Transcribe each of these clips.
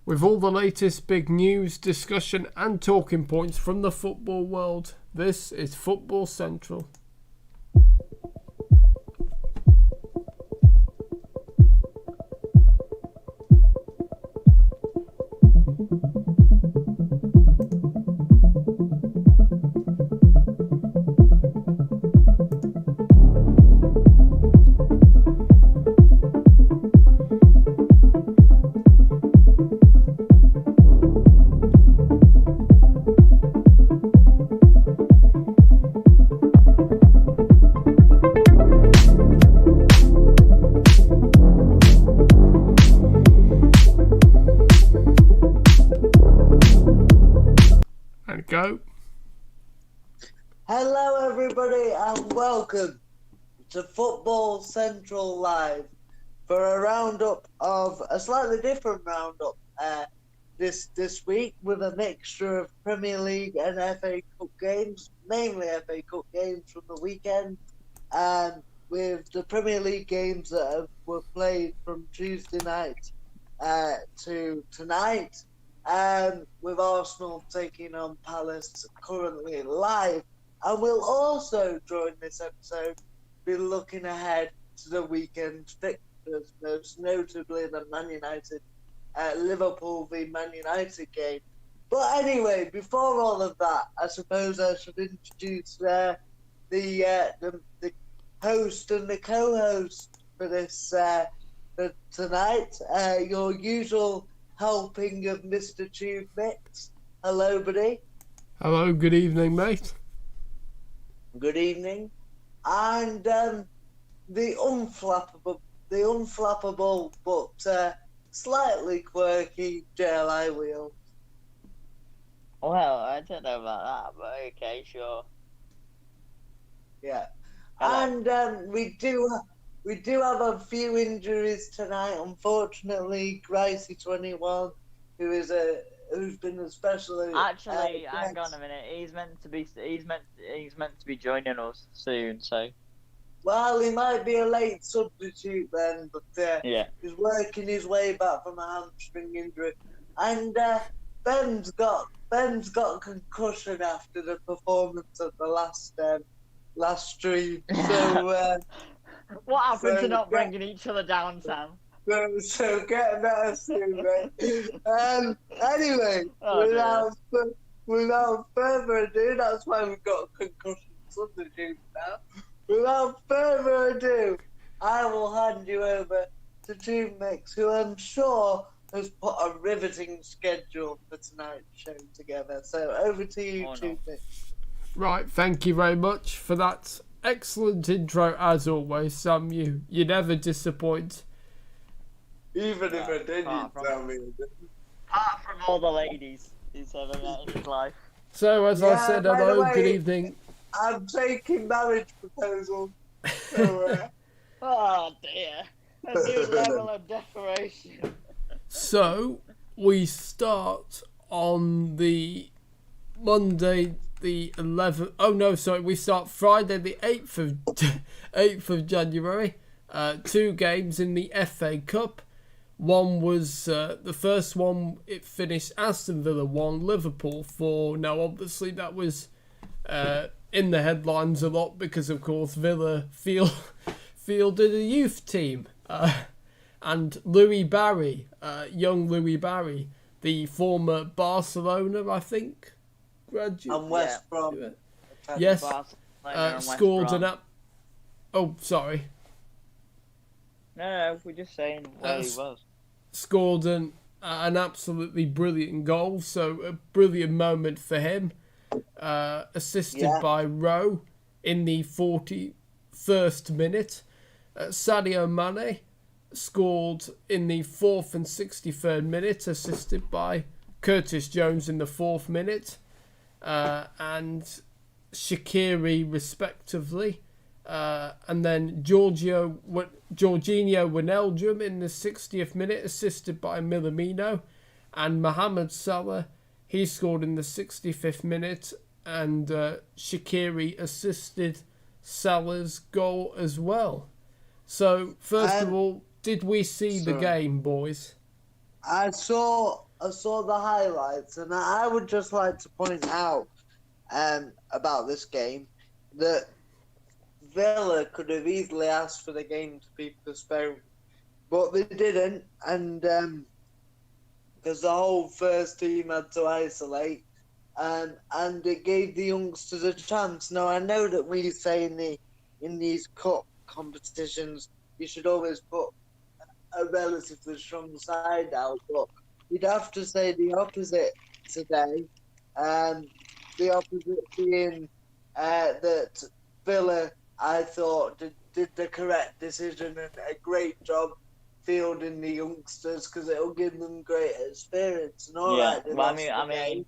with all the latest big news, discussion and talking points from the football world. This is Football Central. Go. Hello everybody and welcome to Football Central Live for a roundup of a slightly different roundup this week with a mixture of Premier League and FA Cup games, mainly FA Cup games from the weekend, and with the Premier League games that were played from Tuesday night to tonight. With Arsenal taking on Palace currently live. And we'll also, during this episode, be looking ahead to the weekend fixtures, most notably the Man United, Liverpool v Man United game. But anyway, before all of that, I suppose I should introduce the host and the co-host for this for tonight. Your usual helping of Mr. TubeMix. Hello, buddy. Hello, good evening, mate. Good evening. And the unflappable but slightly quirky JLIWheels. Well, I don't know about that, but okay, sure. Yeah. Hello. And we do have a few injuries tonight. Unfortunately, Gracie21, who's been especially Actually, hang on a minute. He's meant to be joining us soon. So. Well, he might be a late substitute then, but Yeah. He's working his way back from a hamstring injury. And Ben's got concussion after the performance of the last stream. So. What happened to not bringing each other down, Sam? So get better soon, mate. Anyway, without further ado, that's why we've got a concussion substitute now. Without further ado, I will hand you over to TubeMix, who I'm sure has put a riveting schedule for tonight's show together. So over to you, TubeMix. Right, thank you very much for that excellent intro as always, Sam. You never disappoint. Even if I did, you tell me. Apart from all the ladies he's ever met in his life. So as I said, hello, good evening. I'm taking marriage proposal. So, Oh dear, a new level of decoration. So we start on the Monday the 11th. Oh no, sorry. We start Friday the 8th of January. 2 games in the FA Cup. One was the first one. It finished Aston Villa 1, Liverpool 4. Now, obviously, that was in the headlines a lot because, of course, Villa fielded a youth team, and Louis Barry, young Louis Barry, the former Barcelona, I think. And West Brom. Yes, scored an Oh, sorry. No, we're just saying where he was. Scored an absolutely brilliant goal, so a brilliant moment for him. Assisted by Rowe in the 41st minute. Sadio Mane scored in the 4th and 63rd minute, assisted by Curtis Jones in the 4th minute. And Shaqiri respectively, and then Jorginho Wijnaldum in the 60th minute, assisted by Minamino, and Mohamed Salah, he scored in the 65th minute, and Shaqiri assisted Salah's goal as well. So, first of all, did we see the game, boys? I saw I saw the highlights, and I would just like to point out about this game that Villa could have easily asked for the game to be postponed, but they didn't, and because the whole first team had to isolate, and it gave the youngsters a chance. Now I know that we say in these cup competitions you should always put a relatively strong side out, but you'd have to say the opposite today. The opposite being that Villa, I thought, did the correct decision and a great job fielding the youngsters because it'll give them great experience. And all right, they Well, lost the game,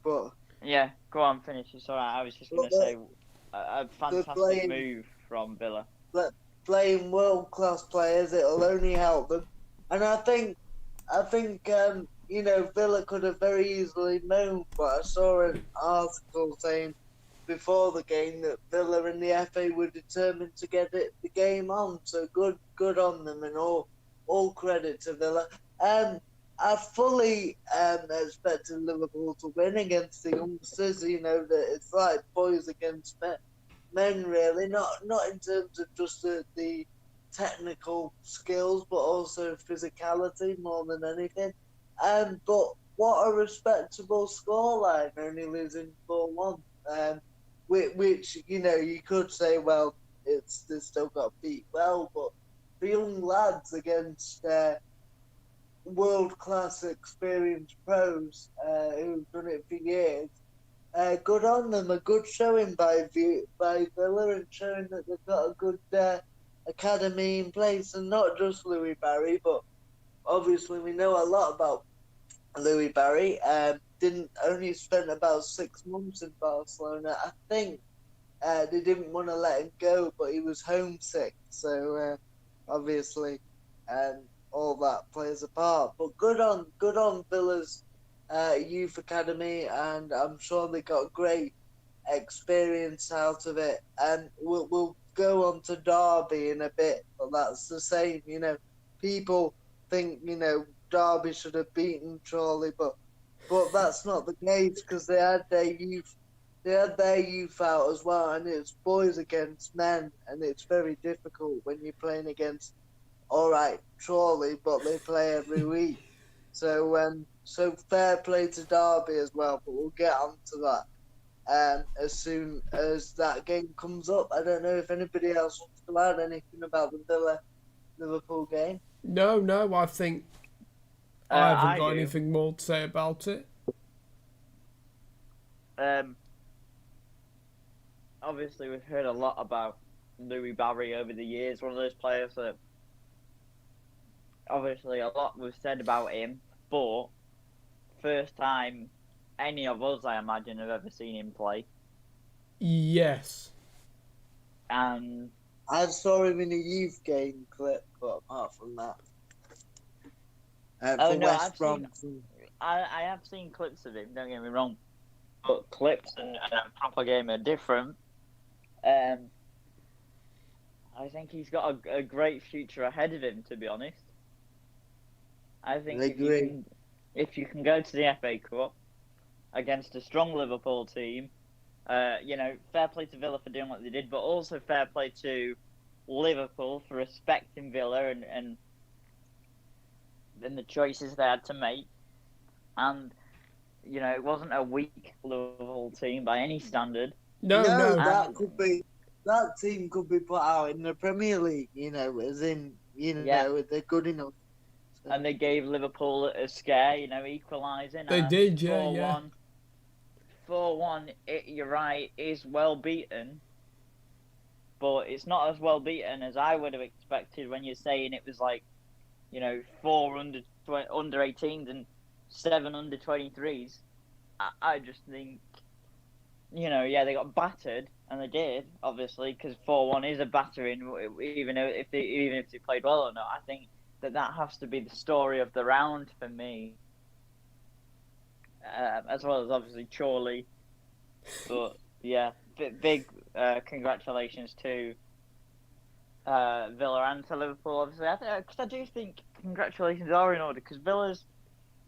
but yeah. Go on, finish. It's all right. I was just gonna say a fantastic playing, move from Villa. playing world class players, it'll only help them. And I think Villa could have very easily known, but I saw an article saying before the game that Villa and the FA were determined to get the game on. So good on them, and all credit to Villa. I fully expected Liverpool to win against the youngsters. You know that it's like boys against men, really. Not in terms of just the technical skills, but also physicality more than anything. But what a respectable scoreline, only losing 4-1. Which you could say, well, they still got beat well, but the young lads against world class experienced pros who've done it for years. Good on them, a good showing by Villa, and showing that they've got a good academy in place, and not just Louis Barry, but obviously we know a lot about Louis Barry. Didn't only spent about 6 months in Barcelona. I think they didn't want to let him go, but he was homesick, so obviously all that plays a part. But good on Villa's youth academy, and I'm sure they got great experience out of it. And we'll go on to Derby in a bit, but that's the same. People think Derby should have beaten Chorley, but that's not the case because they had their youth. They had their youth out as well, and it's boys against men, and it's very difficult when you're playing against, all right, Chorley, but they play every week. So fair play to Derby as well, but we'll get on to that as soon as that game comes up. I don't know if anybody else wants to add anything about the Villa-Liverpool game. No, I think I haven't got do. anything more to say about it. Obviously, we've heard a lot about Louis Barry over the years. One of those players that obviously a lot was said about him, but first time any of us, I imagine, have ever seen him play. Yes. And I saw him in a youth game clip, but apart from that, I have seen clips of him. Don't get me wrong, but clips and a proper game are different. I think he's got a great future ahead of him. To be honest, I think if you can go to the FA Cup against a strong Liverpool team, fair play to Villa for doing what they did, but also fair play to Liverpool for respecting Villa and the choices they had to make. And it wasn't a weak Liverpool team by any standard. No. That team could be put out in the Premier League. As in they're good enough. So. And they gave Liverpool a scare. Equalising. They did, yeah. 4-1. You're right. Is well beaten, but it's not as well beaten as I would have expected when you're saying it was like, 4 under 18s and 7 under 23s. I just think, they got battered, and they did, obviously, because 4-1 is a battering, even if they played well or not. I think that has to be the story of the round for me, as well as obviously Chorley. But yeah, big congratulations to Villa and to Liverpool, obviously. Because I do think congratulations are in order, because Villa's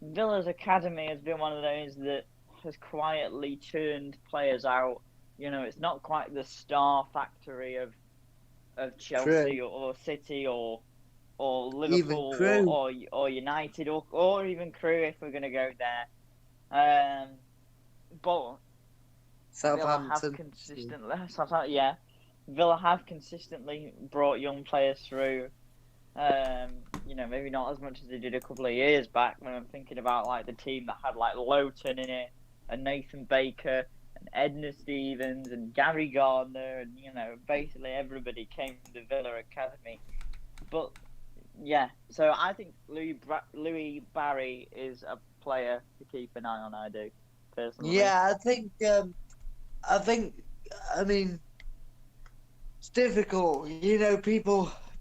Villa's academy has been one of those that has quietly churned players out. You know, it's not quite the star factory of True. Chelsea or City or Even Liverpool Crew, or United or even Crew if we're gonna go there. But Villa have Southampton. consistently, yeah, Villa have consistently brought young players through. You know, maybe not as much as they did a couple of years back when I'm thinking about like the team that had like Lowton in it and Nathan Baker and Edna Stevens and Gary Gardner and you know basically everybody came from the Villa Academy. But yeah, so I think Louis Barry is a player to keep an eye on. I do personally. Yeah, I think, I mean, it's difficult.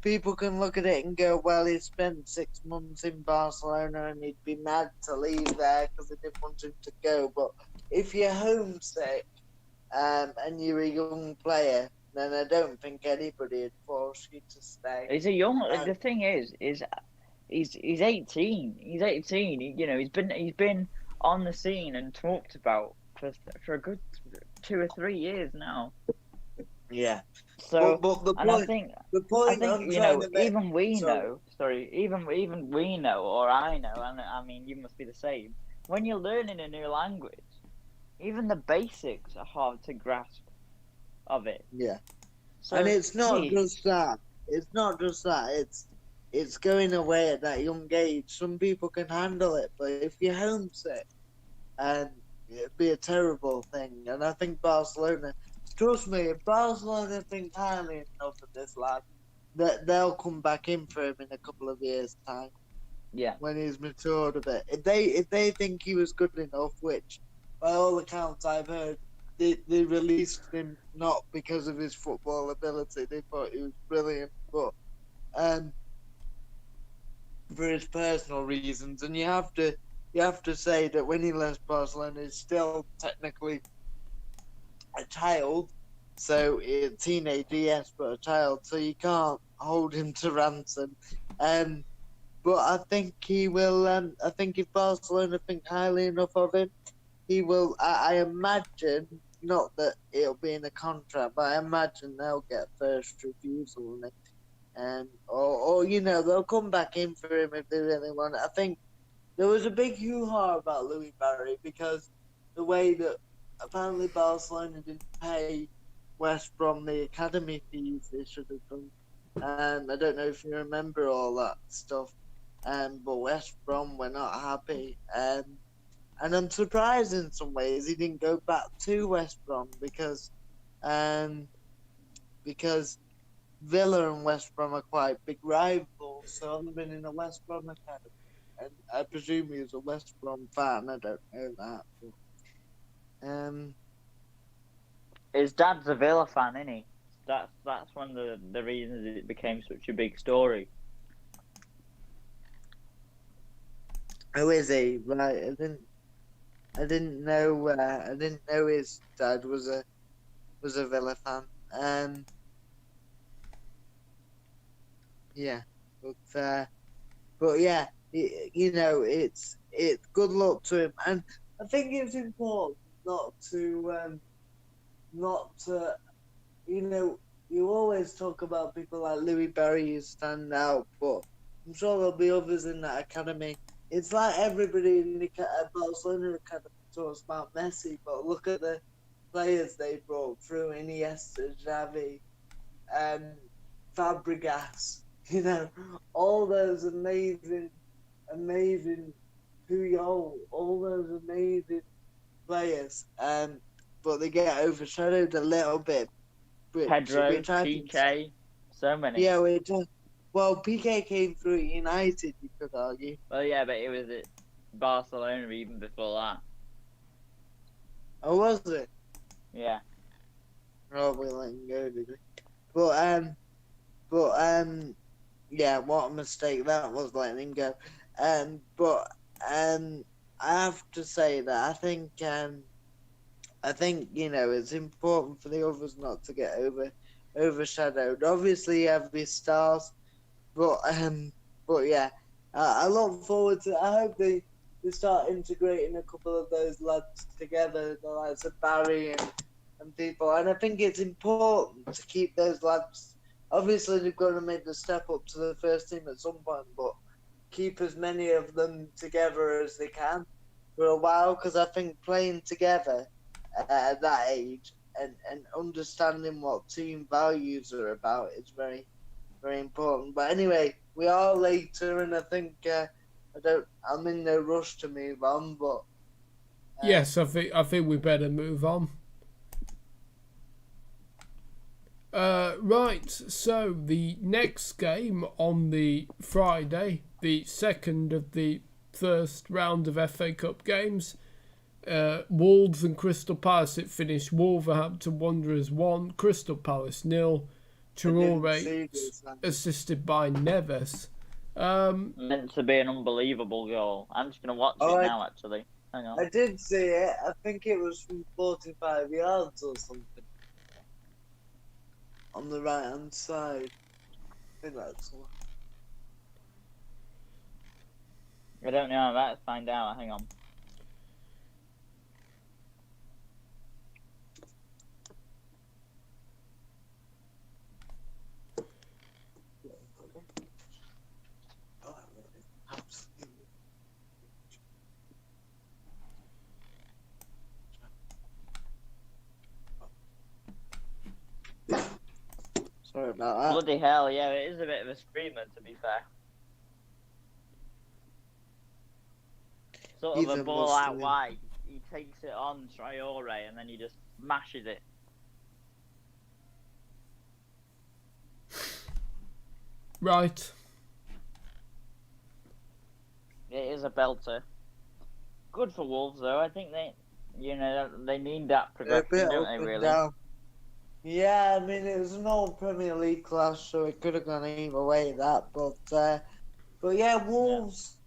People can look at it and go, well, he spent 6 months in Barcelona and he'd be mad to leave there because they didn't want him to go. But if you're homesick, and you're a young player, then I don't think anybody would force you to stay. He's a young. Um, The thing is he's 18. He's 18. You know, he's been on the scene and talked about for a good 2 or 3 years now. yeah, So, but the and point, the I point think I'm you trying know, to make. even we Sorry. know. Sorry, even we know, or I know, and I mean, you must be the same. When you're learning a new language, even the basics are hard to grasp of it. Yeah, and So, it's not geez, just that. It's not just that. It's going away at that young age. Some people can handle it, but if you're homesick, and it'd be a terrible thing. And I think Barcelona, trust me, if Barcelona think highly enough of this lad, that they'll come back in for him in a couple of years' time yeah, when he's matured a bit. If they think he was good enough, which by all accounts I've heard, they released him not because of his football ability. They thought he was brilliant, but um, for his personal reasons. And you have to say that when he left Barcelona, he's still technically a child. So a teenager, yes, but a child. So you can't hold him to ransom. Um, but I think he will. I think if Barcelona think highly enough of him, he will. I imagine, not that it'll be in a contract, but I imagine they'll get first refusal on it. Or they'll come back in for him if they really want it. I think there was a big hoo-ha about Louis Barry because the way that apparently Barcelona didn't pay West Brom the academy fees they should have done. I don't know if you remember all that stuff. But West Brom were not happy. And I'm surprised in some ways he didn't go back to West Brom because Villa and West Brom are quite big rivals. So I've been in a West Brom academy, and I presume he was a West Brom fan. I don't know that. But, his dad's a Villa fan, isn't he? That's one of the reasons it became such a big story. who is he? Right, I didn't know his dad was a Villa fan. Yeah, but yeah, it's good luck to him, and I think it's important not to you always talk about people like Louis Barry who stand out, but I'm sure there'll be others in that academy. It's like everybody in the Barcelona academy talks about Messi, but look at the players they brought through: Iniesta, Xavi, um, Fabregas. All those amazing Puyol, all those amazing players. But they get overshadowed a little bit, Pedro, which I think. PK, so many. Yeah, well, PK came through United, you could argue. Well, yeah, but it was at Barcelona even before that. Oh, was it? Yeah. Oh, we let him go, did we? But yeah, what a mistake that was, letting him go. But I have to say that I think it's important for the others not to get overshadowed. Obviously, you have these stars, but yeah, I look forward to. I hope they they start integrating a couple of those lads together, the likes of Barry and people. And I think it's important to keep those lads. Obviously, they've got to make the step up to the first team at some point, but keep as many of them together as they can for a while, because I think playing together at that age and understanding what team values are about is very, very important. But anyway, we are later, and I think I'm in no rush to move on, but yes, I think we better move on. Right, so the next game on the Friday, the second of the first round of FA Cup games, Wolves and Crystal Palace. It finished Wolverhampton Wanderers 1, Crystal Palace 0. Traore assisted by Neves. Meant to be an unbelievable goal. I'm just gonna watch it now. Actually, hang on. I did see it. I think it was from 45 yards or something on the right hand side. I think that's all. I don't know. Let's find out. Hang on. Sorry about that. Bloody hell, yeah, it is a bit of a screamer, to be fair. Sort of Even a ball worse out than him. wide. He takes it on Traore and then he just mashes it. Right. It is a belter. Good for Wolves, though. I think they need that progression, don't they, really? Down. Yeah, I mean, it was an old Premier League clash, so it could have gone either way, that. But yeah, Wolves,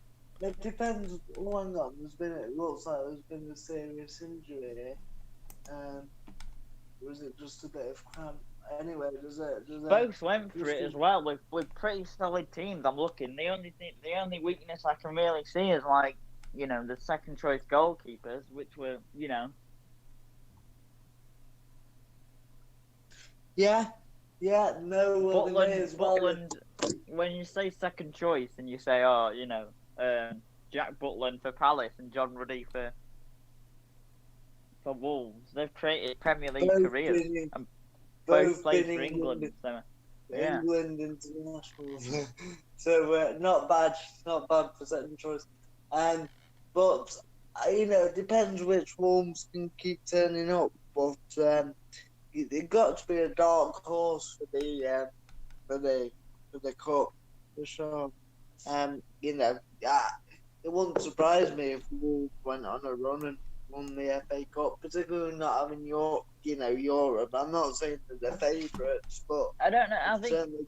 it depends. Oh, hang on, it looks like there's been a serious injury here. Was it just a bit of cramp? Anyway, Both went for it as well with pretty solid teams. I'm looking. The only weakness I can really see is the second choice goalkeepers, which were Yeah, no, Butland. When you say second choice and you say, Jack Butland for Palace and John Ruddy for Wolves, they've created Premier League careers. And both played for England. So, yeah. England internationals. So not bad for second choice. But it depends which Wolves can keep turning up. But it got to be a dark horse for the cup for sure. It wouldn't surprise me if Wolves went on a run and won the FA Cup, particularly not having Europe. I'm not saying that they're favourites, but I don't know. I think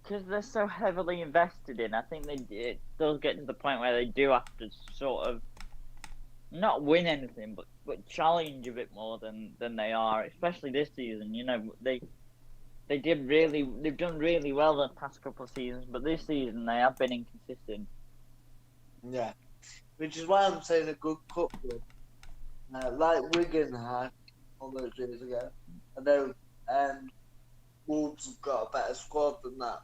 because they're so heavily invested in, I think it does get to the point where they do have to sort of not win anything, but challenge a bit more than they are, especially this season. They've done really well the past couple of seasons, but this season they have been inconsistent. Yeah, which is why I'm saying a good cup run, like Wigan had all those years ago. I know Wolves have got a better squad than that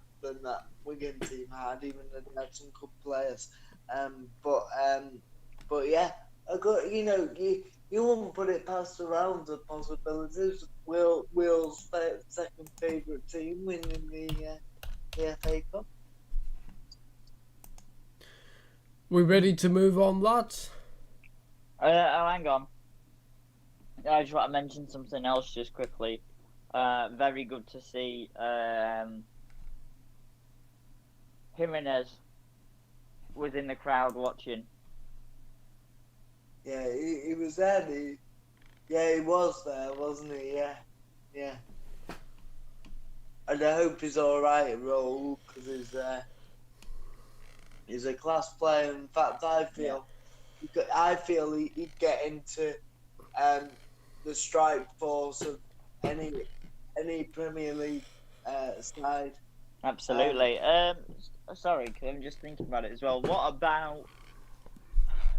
Wigan team had, even though they had some good players. But yeah, I got you wouldn't put it past the rounds of possibilities. Will's second favourite team winning the FA Cup. We ready to move on, lads? Hang on. I just want to mention something else just quickly. Very good to see Jimenez was in the crowd watching. Yeah, he was there. He was there, wasn't he? Yeah. And I hope he's all right, Raul, because he's a class player. In fact, I feel he'd get into the strike force of any Premier League side. Absolutely. Sorry, 'cause I'm just thinking about it as well. What about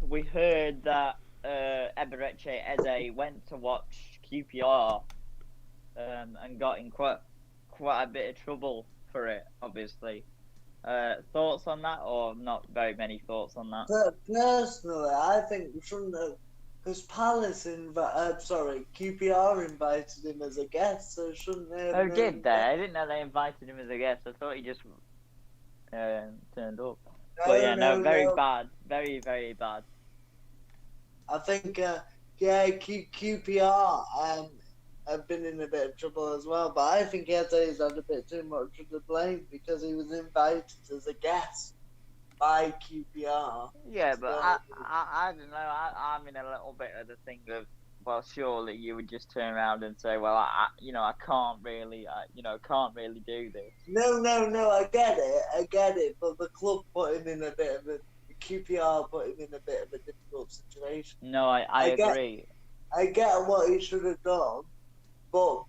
we heard that Eberechi Eze went to watch QPR and got in quite a bit of trouble for it, obviously. Thoughts on that, or not very many thoughts on that? But personally, I think we shouldn't have, because QPR invited him as a guest, so shouldn't they have Oh, known did they? that? I didn't know they invited him as a guest. I thought he just turned up. But No, yeah, no, no, very no. bad. Very, very bad. I think, QPR have been in a bit of trouble as well, but I think Eze's had a bit too much of the blame because he was invited as a guest by QPR. Yeah, but So, I don't know. I'm in a little bit of the thing of, well, surely you would just turn around and say, well, I can't really, can't really do this. no, I get it, but the club put him in a bit of the QPR put him in a bit of a difficult situation. No, I agree. I get what he should have done, but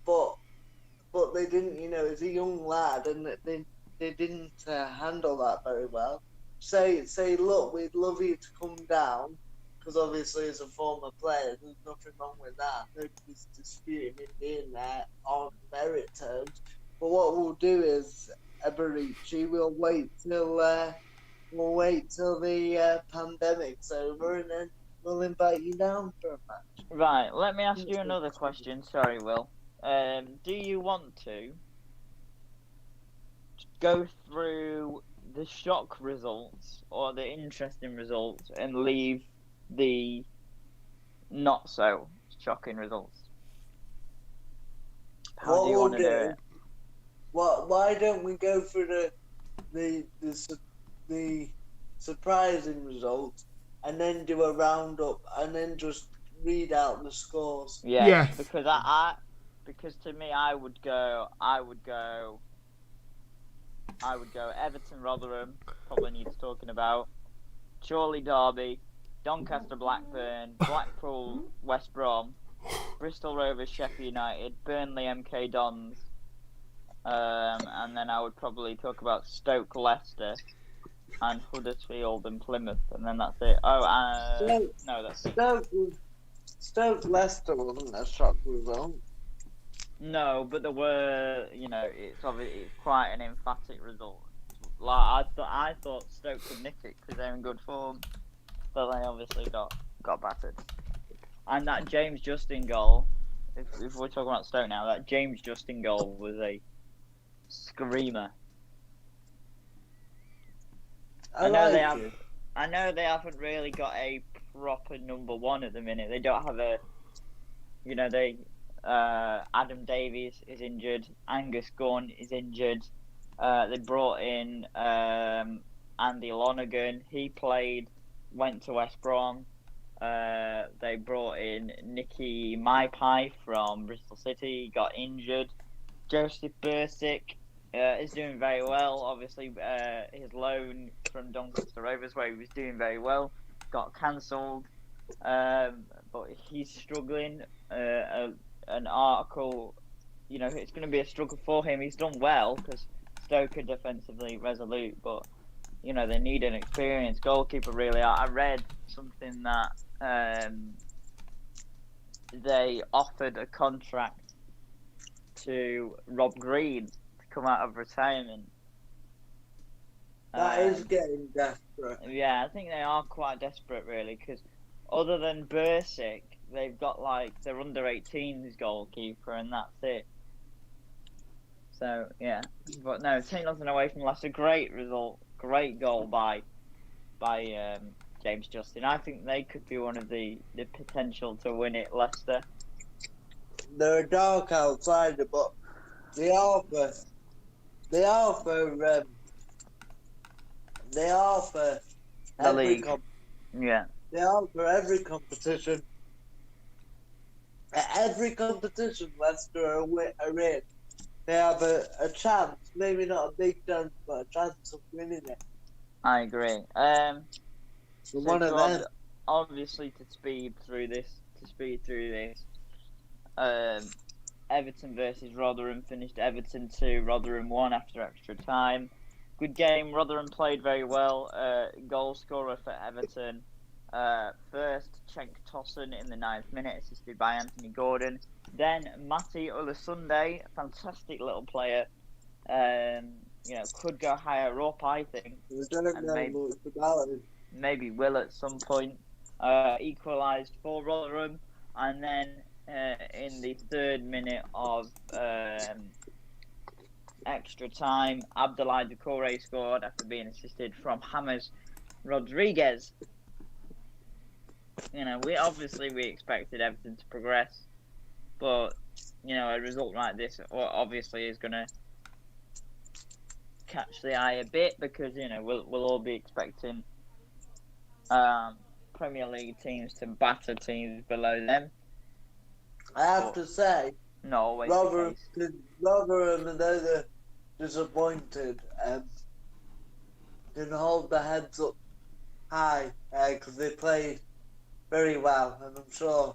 they didn't. You know, as a young lad, and they didn't handle that very well. Say, look, we'd love you to come down, because obviously as a former player, there's nothing wrong with that. Nobody's disputing him being there on merit terms. But what we'll do is, Eberici, we'll wait till the pandemic's over, and then we'll invite you down for a match. Right, let me ask you another question. Sorry, Will. Do you want to go through the shock results or the interesting results and leave the not so shocking results? How do you want to do it? Why don't we go through the surprising results and then do a roundup and then just read out the scores? Yes. Because to me, I would go Everton Rotherham, probably needs talking about. Chorley Derby, Doncaster Blackburn, Blackpool West Brom, Bristol Rovers Sheffield United, Burnley MK Dons, and then I would probably talk about Stoke Leicester and Huddersfield and Plymouth, and then that's it. Stoke Leicester wasn't a shock result. No, but there were, it's quite an emphatic result. Like I thought Stoke could nick it because they're in good form, but they obviously got battered. And that James Justin goal, if we're talking about Stoke now, that James Justin goal was a screamer. I know they haven't really got a proper number one at the minute. They don't have Adam Davies is injured. Angus Gunn is injured. They brought in Andy Lonergan. He went to West Brom. They brought in Nicky Maipai from Bristol City. Got injured. Joseph Bursick is doing very well. Obviously, his loan from Doncaster Rovers, where he was doing very well, got cancelled. But he's struggling. An article, it's going to be a struggle for him. He's done well because Stoke are defensively resolute, but they need an experienced goalkeeper. Really, I read something that they offered a contract to Rob Green to come out of retirement. That is getting desperate. Yeah, I think they are quite desperate, really, because other than Bursick, they've got their under 18s goalkeeper, and that's it. So yeah, but no, take nothing away from Leicester. Great result, great goal by James Justin. I think they could be one of the potential to win it. Leicester. They're a dark outsider, but they offer the league. Yeah. They offer every competition. Every competition Leicester are in, they have a chance, maybe not a big chance, but a chance of winning it. I agree. So one of them. Obviously, to speed through this, Everton versus Rotherham finished Everton 2, Rotherham 1 after extra time. Good game. Rotherham played very well. Goal scorer for Everton First, Cenk Tosun in the 9th minute, assisted by Anthony Gordon. Then Matti Ulusunde, fantastic little player. Could go higher up, I think. We don't know much about him. Maybe will at some point. Equalised for Rotherham, and then in the 3rd minute of extra time, Abdoulaye Doucouré scored after being assisted from James Rodriguez. We expected Everton to progress, but a result like this obviously is going to catch the eye a bit, because we'll all be expecting Premier League teams to batter teams below them. I have to say, not always Rotherham, the case. Rotherham, though they're disappointed, can hold their heads up high because they played very well, and I'm sure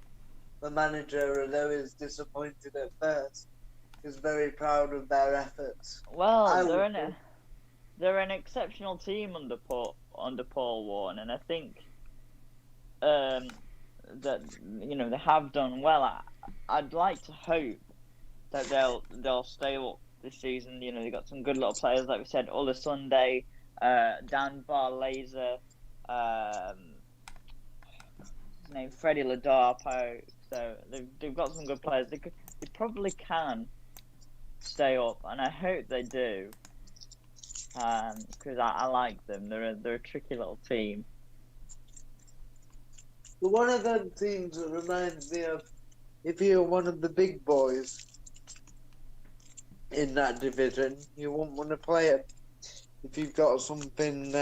the manager, although he's disappointed at first, is very proud of their efforts. Well, they're an exceptional team under Paul Warne, and I think that they have done well. I'd like to hope that they'll stay up this season. They've got some good little players, like we said, Ola Sunday, Dan Barlaser, his name Freddie Ladarpo. So they've got some good players. They probably can stay up, and I hope they do. Because I like them. They're a tricky little team. But one of them teams that reminds me of, if you're one of the big boys in that division, you won't want to play it if you've got something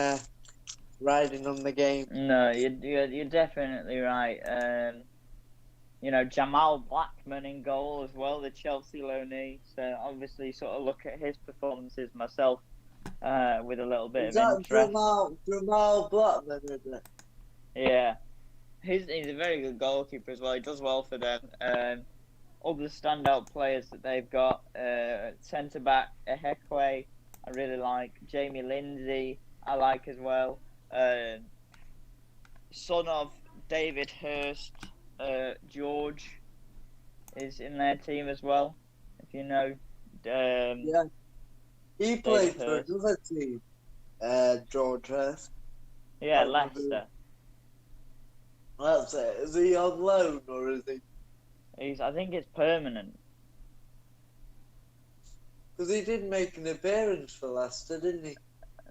riding on the game. No, you're definitely right. Jamal Blackman in goal as well, the Chelsea loanee. So obviously, sort of look at his performances myself with a little bit of interest. Jamal Blackman, isn't it? Yeah. He's a very good goalkeeper as well. He does well for them. Other standout players that they've got, centre back Ehekwe, I really like. Jamie Lindsay, I like as well. Son of David Hurst, George is in their team as well. If you know, yeah, he played for another team, George Hurst. Yeah, Leicester. That's it. Is he on loan or is he? I think it's permanent. Because he did make an appearance for Leicester, didn't he?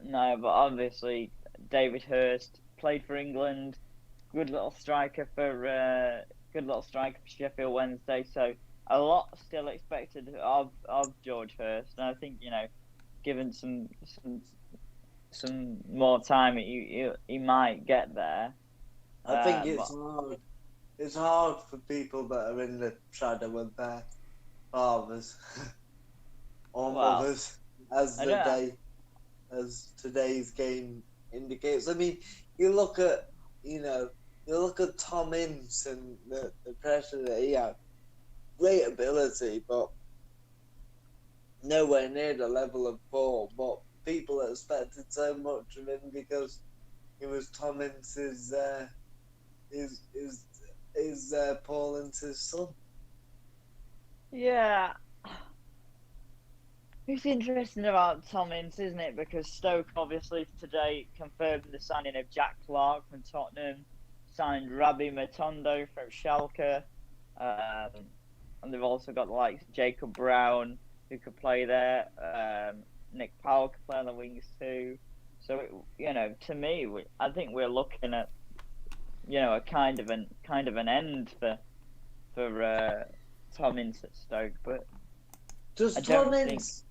No, but obviously David Hurst played for England. Good little striker for Sheffield Wednesday. So a lot still expected of George Hurst, and I think given some more time, he might get there. I think it's hard. It's hard for people that are in the shadow of their fathers or mothers, as today's game indicates. I mean, you look at Tom Ince and the pressure that he had. Great ability, but nowhere near the level of Paul. But people expected so much of him because he was Tom Ince's is Paul Ince's son. Yeah. It's interesting about Tom Ince, isn't it? Because Stoke obviously today confirmed the signing of Jack Clarke from Tottenham, signed Rabbi Matondo from Schalke, and they've also got the likes of Jacob Brown, who could play there. Nick Powell could play on the wings too. So to me, I think we're looking at a kind of an end for Tom Ince at Stoke, but just Tom Ince.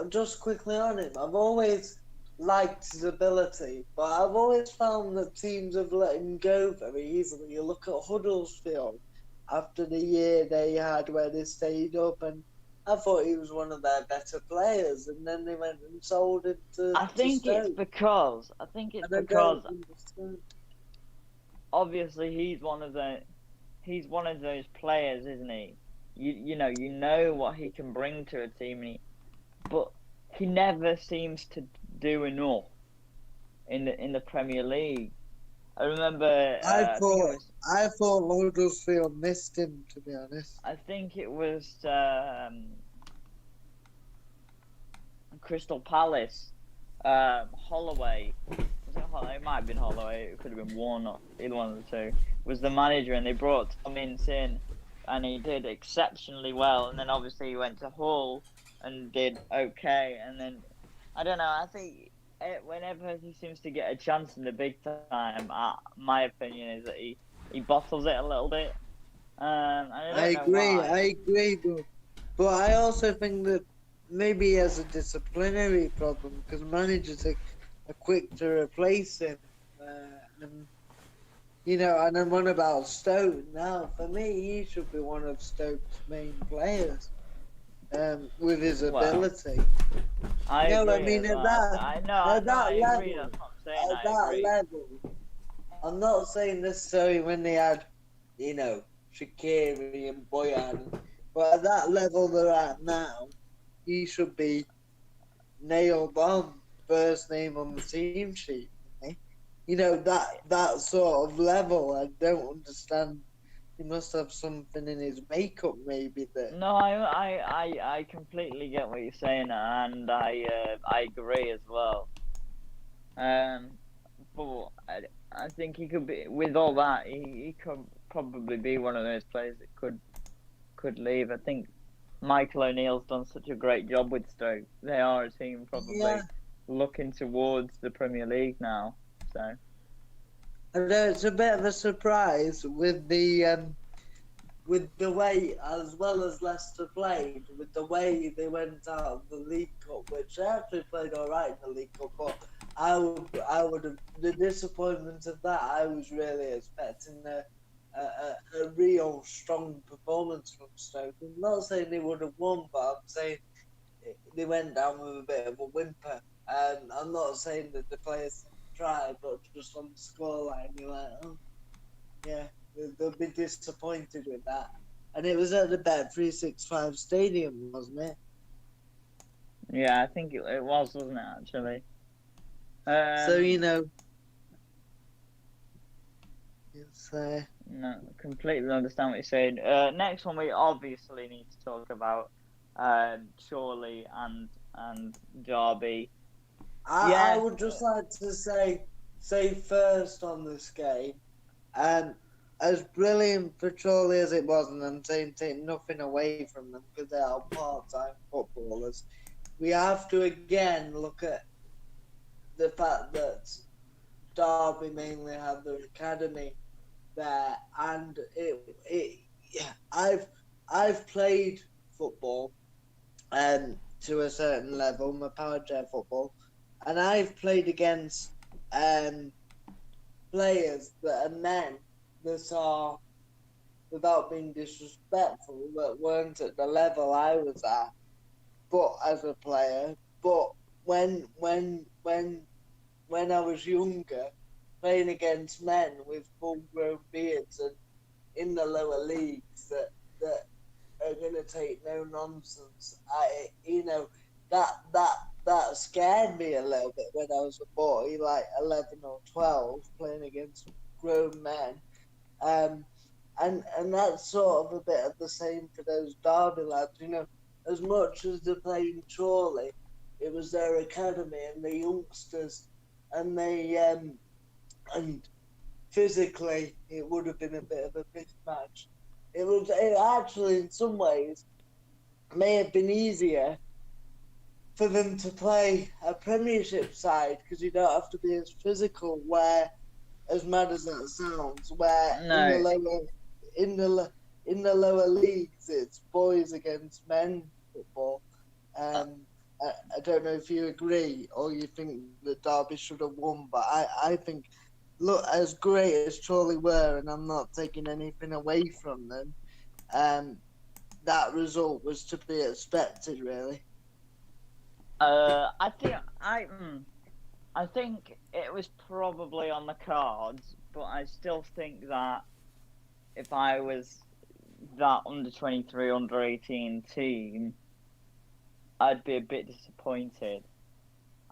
Just quickly on him. I've always liked his ability, but I've always found that teams have let him go very easily. You look at Huddersfield after the year they had where they stayed up, and I thought he was one of their better players, and then they went and sold him to. I think it's because obviously he's one of those players, isn't he? You know what he can bring to a team, but he never seems to do enough. in the Premier League. I remember. I I think it thought was. I thought Huddersfield missed him, to be honest. I think it was Crystal Palace. Holloway. Was it Holloway? It might have been Holloway. It could have been one or either one of the two. Was the manager, and they brought Tom Ince in, and he did exceptionally well. And then obviously he went to Hull and did okay. And then I don't know. I think whenever he seems to get a chance in the big time, my opinion is that he bottles it a little bit. And I I don't know agree. I why. agree, but I also think that maybe he has a disciplinary problem because managers are quick to replace him. And and I'm on about Stoke now. For me, he should be one of Stoke's main players. With his Well, ability. I No, I agree mean as well. I know, at no, that I agree. level, That's what I'm saying. at I that agree. level. I'm not saying necessarily when they had, Shaqiri and Boyan, but at that level they're at now, he should be nailed on first name on the team sheet. That sort of level. I don't understand. He must have something in his makeup, maybe that. No, I completely get what you're saying, and I agree as well. Um, but I think he could be with all that. He could probably be one of those players that could leave. I think Michael O'Neill's done such a great job with Stoke. They are a team Yeah, probably looking towards the Premier League now. So I know it's a bit of a surprise with the way, as well as Leicester played, with the way they went out of the League Cup, which they actually played all right in the League Cup, but I would have the disappointment of that. I was really expecting a real strong performance from Stoke. I'm not saying they would have won, but I'm saying they went down with a bit of a whimper. And I'm not saying that the players didn't try, but just on the scoreline, you're like, oh yeah, they'll be disappointed with that. And it was at the Bet365 Stadium, wasn't it? yeah, I think it was, wasn't it actually? So Um, it's no, completely understand what you're saying. Next one we obviously need to talk about, Chorley and Derby. I Yeah, would just like to say first on this game, and as brilliant for Chorley as it was, and I'm saying take nothing away from them because they are part-time footballers, we have to again look at the fact that Derby mainly had their academy there, and yeah, I've played football to a certain level, my power jet football, and I've played against um players that are men that are, without being disrespectful, that weren't at the level I was at, but as a player, but when when when when I was younger, playing against men with full grown beards and in the lower leagues that are gonna take no nonsense. That scared me a little bit when I was a boy, like 11 or 12, playing against grown men. Um, and that's sort of a bit of the same for those Derby lads. As much as they're playing Chorley, it was their academy and the youngsters, and and physically it would have been a bit of a mismatch. It actually in some ways may have been easier for them to play a Premiership side because you don't have to be as physical. Where, as mad as that sounds, where no, in the in the lower leagues it's boys against men football. uh, Um, I don't know if you agree or you think that Derby should have won, but I think, look, as great as Chorley were, and I'm not taking anything away from them, um, that result was to be expected, really. I think I think it was probably on the cards, but I still think that if I was that under 23, under 18 team, I'd be a bit disappointed.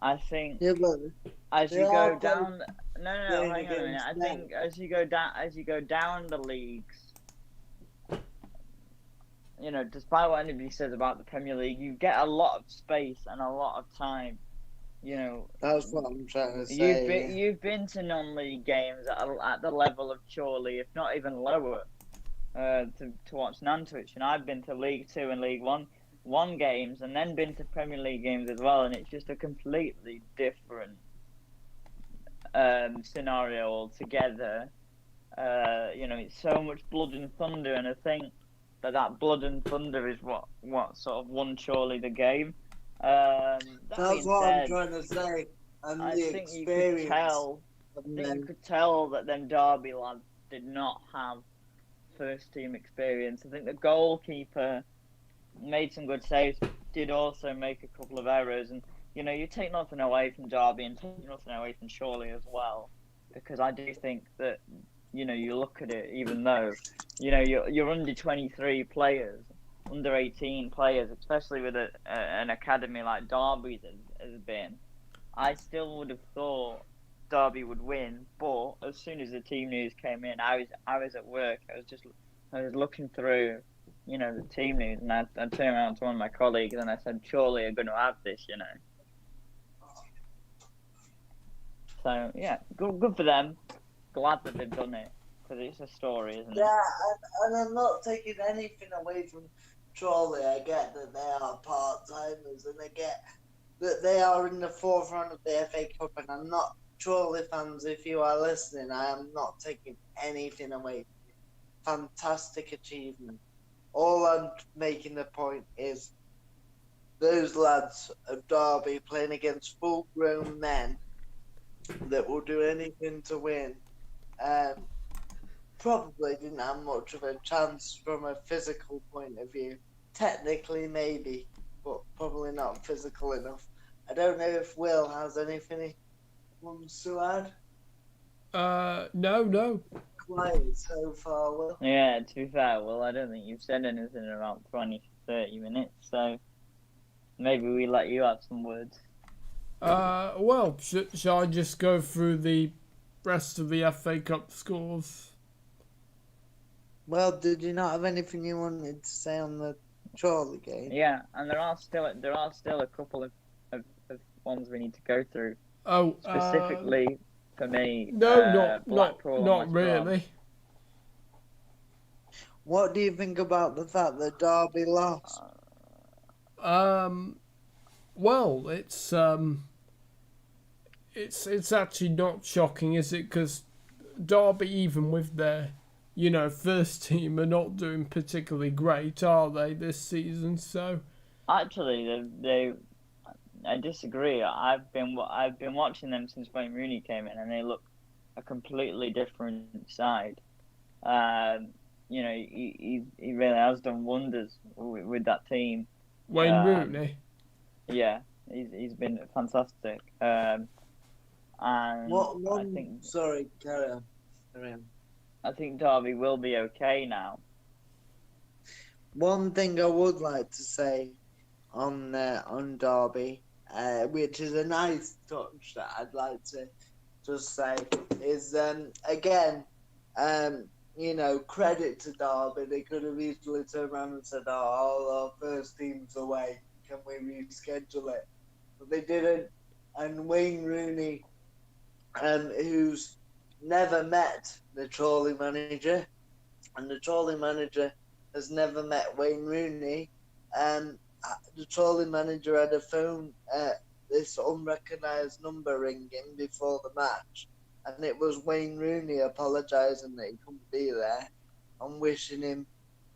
I think Yeah, but as they you go are playing, down, no, playing hang on a minute. against I them. think as you go down the leagues, despite what anybody says about the Premier League, you get a lot of space and a lot of time. You know, That's what I'm trying to say. you've been to non-league games at the level of Chorley, if not even lower, to watch Nantwich, and I've been to League Two and League One games, and then been to Premier League games as well, and it's just a completely different scenario altogether. It's so much blood and thunder, and I think that blood and thunder is what sort of won Chorley the game. That That's being what I'm said, trying to say. And I the think you could experience tell. of I think you them. could tell that them Derby lads did not have first team experience. I think the goalkeeper made some good saves, did also make a couple of errors, and you take nothing away from Derby and take nothing away from Chorley as well, because I do think that you look at it, even though you're under 23 players, under 18 players, especially with an academy like Derby has been. I still would have thought Derby would win, but as soon as the team news came in, I was at work. I was looking through, the team news, and I turned around to one of my colleagues and I said, "Surely you're going to have this." So yeah, good for them. Glad that they've done it, because it's a story, isn't it? Yeah, and I'm not taking anything away from Chorley. I get that they are part timers, and I get that they are in the forefront of the FA Cup. And I'm not Chorley fans. If you are listening, I am not taking anything away. Fantastic achievement. All I'm making the point is those lads of Derby playing against full-grown men that will do anything to win. Probably didn't have much of a chance from a physical point of view. Technically, maybe, but probably not physical enough. I don't know if Will has anything he wants to add. No. Quiet so far, Will. Yeah, to be fair, well, I don't think you've said anything in around 20 to 30 minutes, so maybe we let you have some words. Well, shall I just go through the rest of the FA Cup scores? Well, did you not have anything you wanted to say on the Chorley game? Yeah, and there are still a couple of ones we need to go through. Oh, specifically for me. No, Blackpool not and West Brom. really. What do you think about the fact that Derby lost? Well, it's actually not shocking, is it? Because Derby, even with their first team, are not doing particularly great, are they, this season? So actually, I disagree. I've been watching them since Wayne Rooney came in, and they look a completely different side. He really has done wonders with that team. Wayne Rooney. Yeah, he's been fantastic. And I think. Sorry, carry on. I think Derby will be okay now. One thing I would like to say on Derby, which is a nice touch that I'd like to just say, is again, credit to Derby. They could have easily turned around and said, "Oh, our first team's away. Can we reschedule it?" But they didn't. And Wayne Rooney, who's never met the Chorley manager, and the Chorley manager has never met Wayne Rooney. The Chorley manager had a phone, this unrecognised number ringing before the match, and it was Wayne Rooney apologising that he couldn't be there and wishing him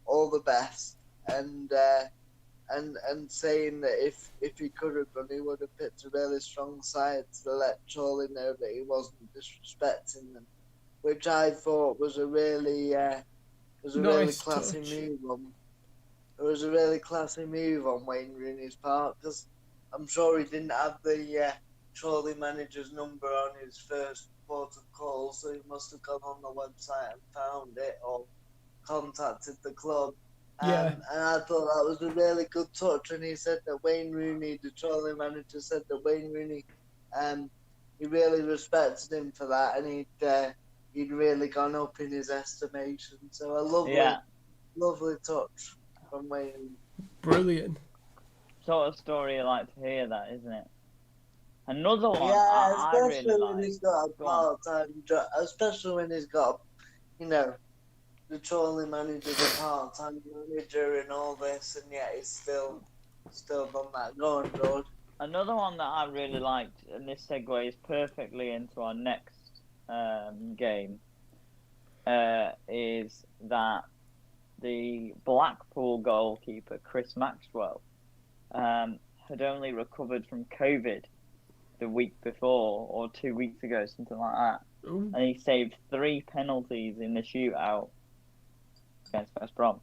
all the best, and saying that if he could have done, he would have picked a really strong side to let Chorley know that he wasn't disrespecting them, which I thought was a really classy move. It was a really classy move on Wayne Rooney's part, because I'm sure he didn't have the Chorley manager's number on his first port of call, so he must have gone on the website and found it, or contacted the club Yeah. And I thought that was a really good touch. And he said that Wayne Rooney, the trolling manager, said that Wayne Rooney, he really respected him for that, and he'd really gone up in his estimation. So a lovely touch from Wayne. Brilliant. Sort of story you like to hear, that, isn't it? Another one Yeah, I really especially when like. he's got a Go on. part-time job. Especially when he's got, the trolling manager, the part-time manager, and all this, and yet he's still done that. Go on, George. Another one that I really liked, and this segues perfectly into our next game, is that the Blackpool goalkeeper, Chris Maxwell, had only recovered from COVID the week before, or 2 weeks ago, something like that. Ooh. And he saved 3 penalties in the shootout against West Brom.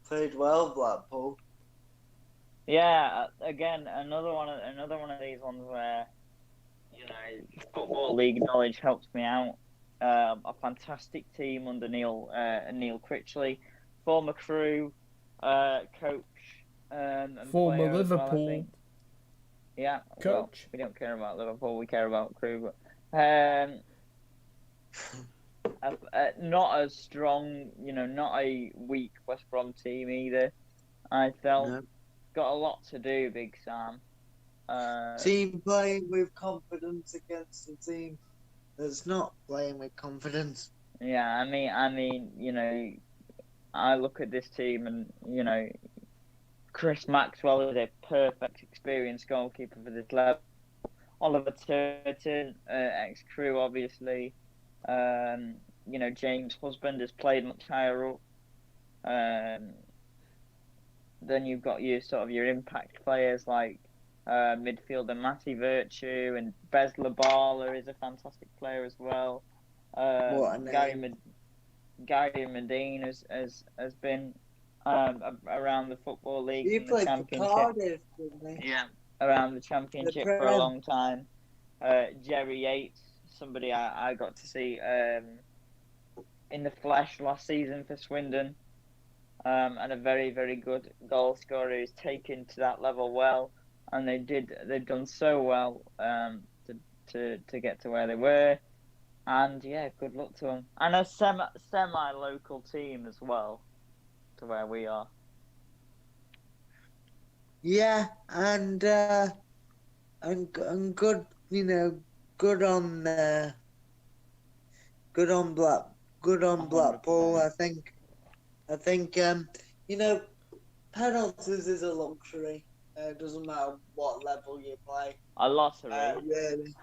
Played well, Blackpool. Yeah, again, another one of these ones where, Football League knowledge helps me out. A fantastic team under Neil Critchley, former Crew coach, and Former player as well, I Liverpool think. Yeah, coach. Well, we don't care about Liverpool, we care about Crew. But not as strong, not a weak West Brom team either. I felt got a lot to do, Big Sam. Team playing with confidence against a team that's not playing with confidence. Yeah, I mean, I look at this team and Chris Maxwell is a perfect experienced goalkeeper for this level. Oliver Turton, ex-Crew, obviously. James Husband has played much higher up. Then you've got your impact players like midfielder Matty Virtue, and Bez Labala is a fantastic player as well. What a name. Gary Medine has been around the Football League He and the played for Championship. Cardiff, didn't he? Yeah, around the Championship for a long time. Jerry Yates, somebody I got to see in the flesh last season for Swindon, and a very, very good goal scorer who's taken to that level well, and they've done so well to get to where they were, and yeah, good luck to them, and a semi-local team as well to where we are. Yeah, and good, good on Blackpool. 100%. I think penalties is a luxury. It doesn't matter what level you play. A lottery. Really.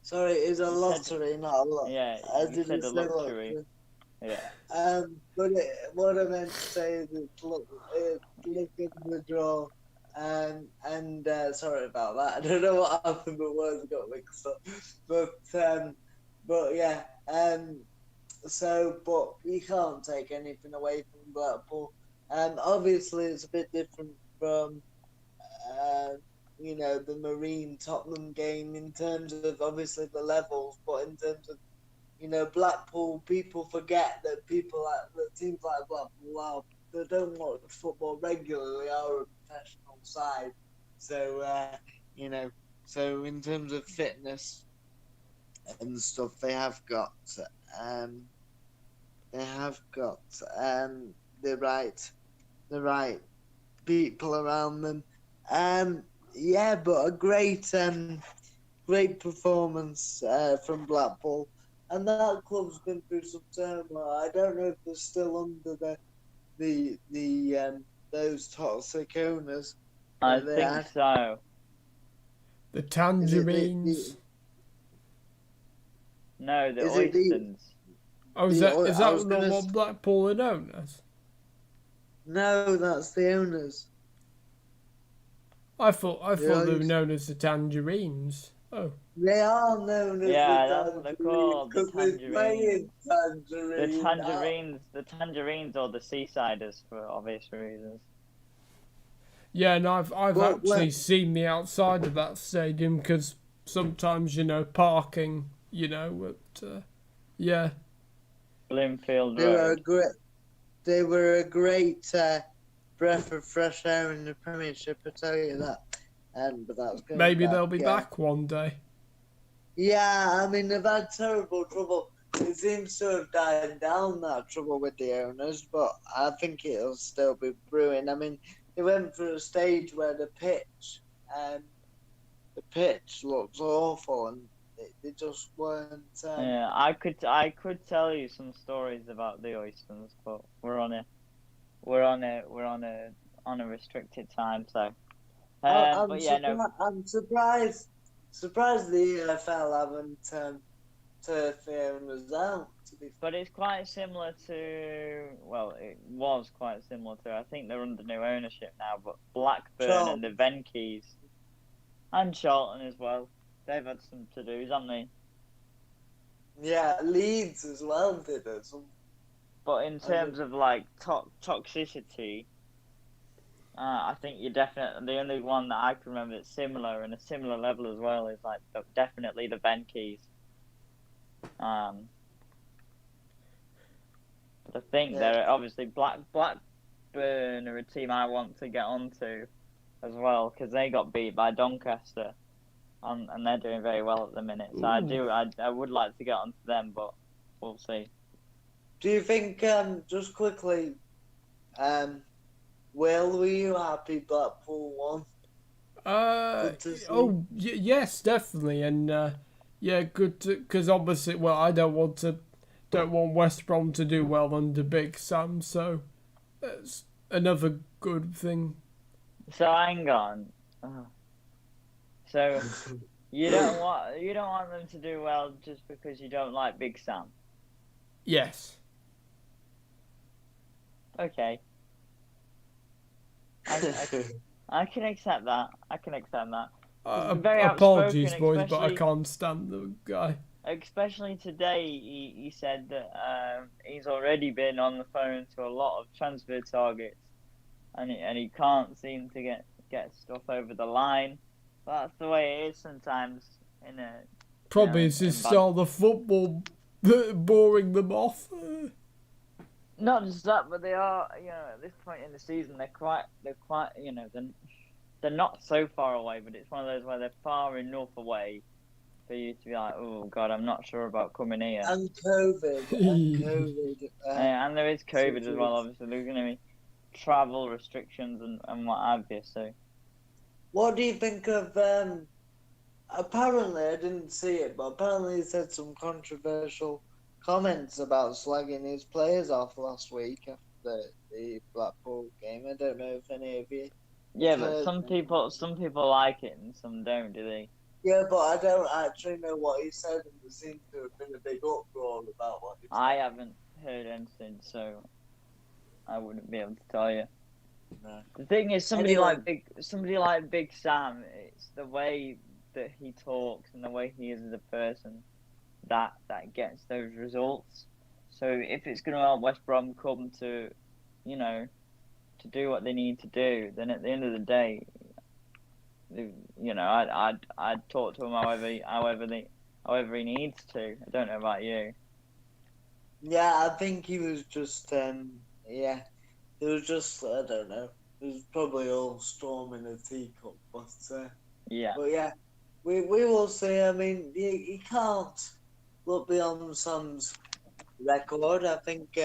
Sorry, it's a lottery, not a lot. Yeah, you said a luxury. Yeah. But what I meant to say is look at the draw, and sorry about that. I don't know what happened, but words got mixed up. But yeah, but you can't take anything away from Blackpool. Obviously it's a bit different from the Marine Tottenham game in terms of obviously the levels, but in terms of Blackpool, people forget that teams like Blackpool they don't watch football regularly, are a professional side. So so in terms of fitness and stuff, they have got the right people around them. But a great performance from Blackpool. And that club's been through some turmoil. I don't know if they're still under those toxic owners. I think so. The Tangerines. No, the Oystons. Is that not what Blackpool are known as? No, that's the owners. I thought they were known as the Tangerines. Oh. They are known as that's what they're called. The Tangerines. The Tangerines or the Seasiders for obvious reasons. Yeah, and I've actually seen the outside of that stadium because sometimes parking, at Bloomfield They were Road. they were a great breath of fresh air in the Premiership, I tell you that. But that's going Maybe back. they'll be back one day. Yeah, I mean, they've had terrible trouble. It seems to have died down, that trouble with the owners, but I think it'll still be brewing. I mean, they went through a stage where the pitch looks awful, and they just weren't. Yeah, I could tell you some stories about the Oysters, but on a restricted time, so. But yeah, no. I'm surprised the EFL haven't turfed the owners out. But it's quite similar to, well, it was quite similar to, I think they're under new ownership now, but Blackburn and the Venkeys, and Charlton as well, they've had some to-dos, haven't they? Yeah, Leeds as well did it. But in terms of, like, toxicity, I think you're definitely, the only one that I can remember that's similar, and a similar level as well, is, like, definitely the Venkeys. But I think they're obviously Blackburn are a team I want to get onto as well, because they got beat by Doncaster, and they're doing very well at the minute. So I would like to get onto them, but we'll see. Do you think, just quickly, Will, were you happy Blackpool won? Yes, definitely, and yeah, good because obviously, well, I don't want West Brom to do well under Big Sam, so that's another good thing. So hang on. So you don't want them to do well just because you don't like Big Sam? Yes. Okay. I can accept that. Apologies, boys, but I can't stand the guy. Especially today, he said that he's already been on the phone to a lot of transfer targets, and he can't seem to get stuff over the line. That's the way it is sometimes. Probably it's just all the football boring them off. Not just that, but they are, at this point in the season, they're quite, they're not so far away, but it's one of those where they're far enough away for you to be like, oh God, I'm not sure about coming here. And COVID. And there is COVID as well, obviously. There's going to be travel restrictions and what have you, so. What do you think of, apparently, I didn't see it, but apparently he said some controversial comments about slagging his players off last week after the Blackpool game. I don't know if any of you. Yeah, but some people like it and some don't, do they? Yeah, but I don't actually know what he said, and there seems to have been a big uproar about what he said. I haven't heard anything, so I wouldn't be able to tell you. No. The thing is, somebody like Big Sam, it's the way that he talks and the way he is as a person that gets those results. So if it's going to help West Brom come to, to do what they need to do, then at the end of the day, I'd talk to him however he needs to. I don't know about you. Yeah, I think he was just it was just, I don't know. It was probably all storm in a teacup, but yeah. But yeah, we will see. I mean, you can't look beyond Sam's record. I think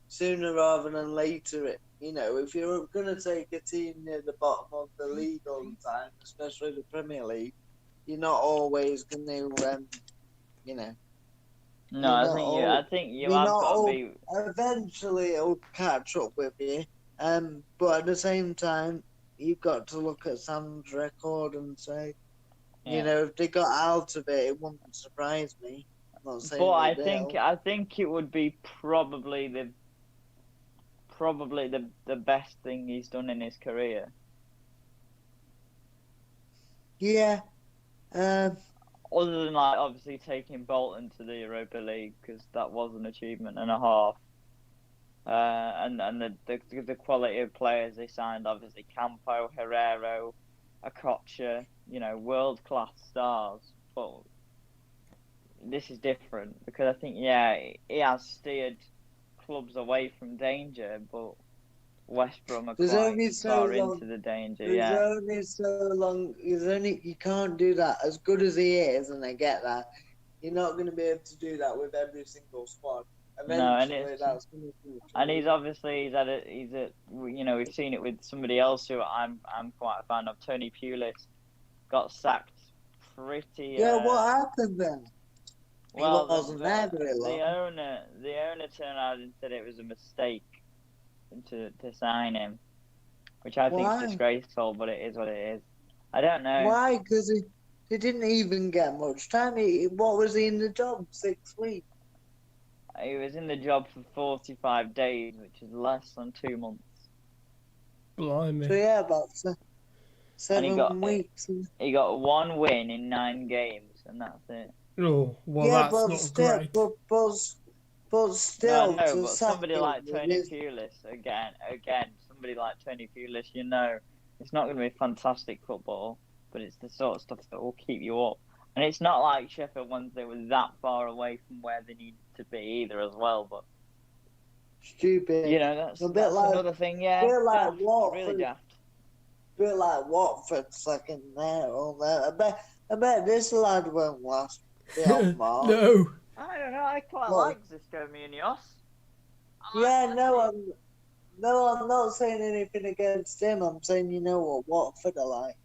sooner rather than later, if you're going to take a team near the bottom of the league all the time, especially the Premier League, you're not always going to, No, I think you have got to be. Eventually, it'll catch up with you. But at the same time, you've got to look at Sam's record and say, if they got out of it, it wouldn't surprise me. I'm not saying. But I think it would be probably the best thing he's done in his career. Yeah. Other than obviously taking Bolton to the Europa League, because that was an achievement and a half. And the quality of players they signed, obviously Campo, Herrero, Okocha, world class stars. But this is different because I think he has steered clubs away from danger, but West Brom are There's quite only so far long. into the danger. There's Yeah. only so long. You can't do that as good as he is, and I get that. You're not going to be able to do that with every single squad. No, and Eventually, that's going to. and he's we've seen it with somebody else who I'm quite a fan of, Tony Pulis, got sacked pretty. Yeah, what happened then? Well, he wasn't there very long. The owner turned out and said it was a mistake to sign him, which I think is disgraceful, but it is what it is. I don't know. Why? Because he didn't even get much time. What was he in the job? 6 weeks? He was in the job for 45 days, which is less than 2 months. Blimey. So yeah, about 7 weeks. He got 1 win in 9 games, and that's it. Oh, well, yeah, that's but not still, great. but still, no, but somebody like Tony Pulis, again, somebody like Tony Pulis, it's not going to be fantastic football, but it's the sort of stuff that will keep you up. And it's not like Sheffield Wednesday was that far away from where they needed to be either, as well. But stupid. That's another thing. Yeah, a bit like daft, Watford, really daft. A bit like Watford, second there, all that. I bet this lad won't last beyond March. No. I don't know. I quite like Xisco Munoz. I'm not saying anything against him. I'm saying what Watford are like.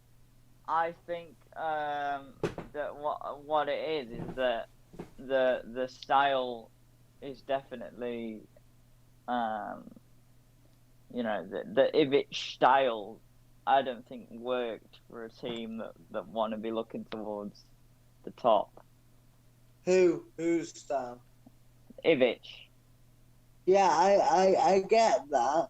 I think that what it is that the style is definitely the Ivic style. I don't think worked for a team that want to be looking towards the top. Whose style? Ivic. Yeah, I get that.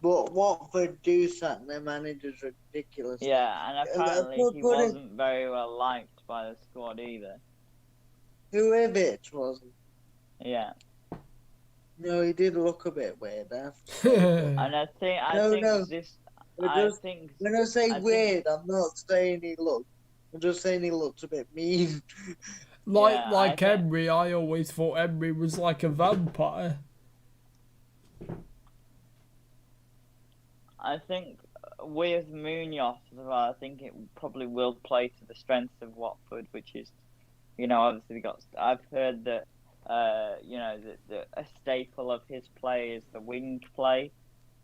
But Watford do sack their managers ridiculous. Yeah, and apparently he wasn't very well liked by the squad either. Who Ivic wasn't? Yeah. No, he did look a bit weird after. And I think when I say weird, I'm not saying he looked. I'm just saying he looked a bit mean. Like Emery, I always thought Emery was like a vampire. I think with Munoz, I think it probably will play to the strengths of Watford, which is, obviously I've heard that, that a staple of his play is the wing play,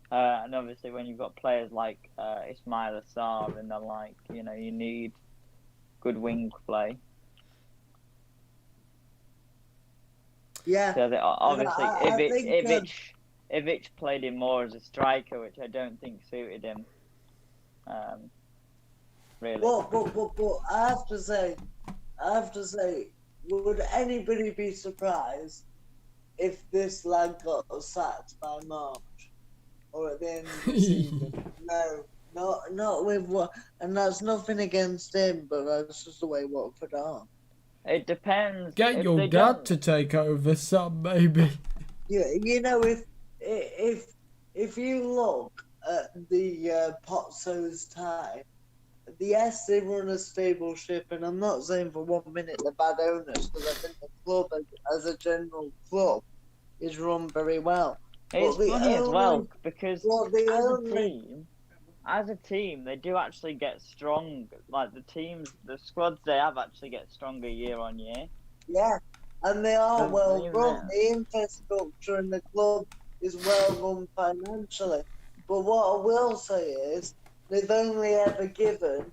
and obviously when you've got players like Ismail Assar and the like, you need good wing play. Yeah. So obviously Ivic played him more as a striker, which I don't think suited him. Really. But I have to say, would anybody be surprised if this lad got sacked by March or at the end of the season? No, not with what, and that's nothing against him, but that's just the way Watford are. It depends. Get your dad to take over, son, maybe. Yeah, if you look at the Pozzo's time, yes, they run a stable ship, and I'm not saying for 1 minute they're bad owners, because I think the club, as a general club, is run very well. It's funny as well, because as a team, they do actually get strong. Like the squads they have actually get stronger year on year. Yeah, and they are well run. The infrastructure in the club is well run financially. But what I will say is, they've only ever given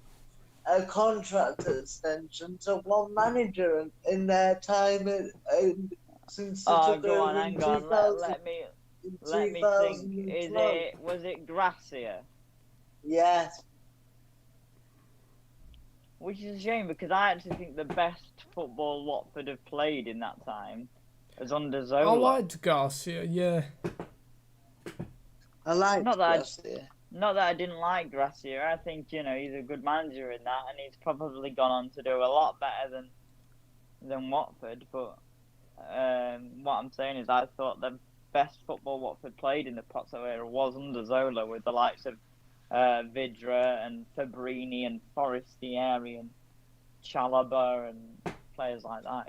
a contract extension to one manager in their time since they took over in 2000. Let me think. Was it Gracia? Yes. Which is a shame, because I actually think the best football Watford have played in that time was under Zola. I liked Garcia, yeah. I liked Gracia. Not that I didn't like Gracia. I think, he's a good manager in that, and he's probably gone on to do a lot better than Watford. But what I'm saying is, I thought the best football Watford played in the Pozzo era was under Zola, with the likes of Vidra and Fabrini and Forestieri and Chalobah and players like that.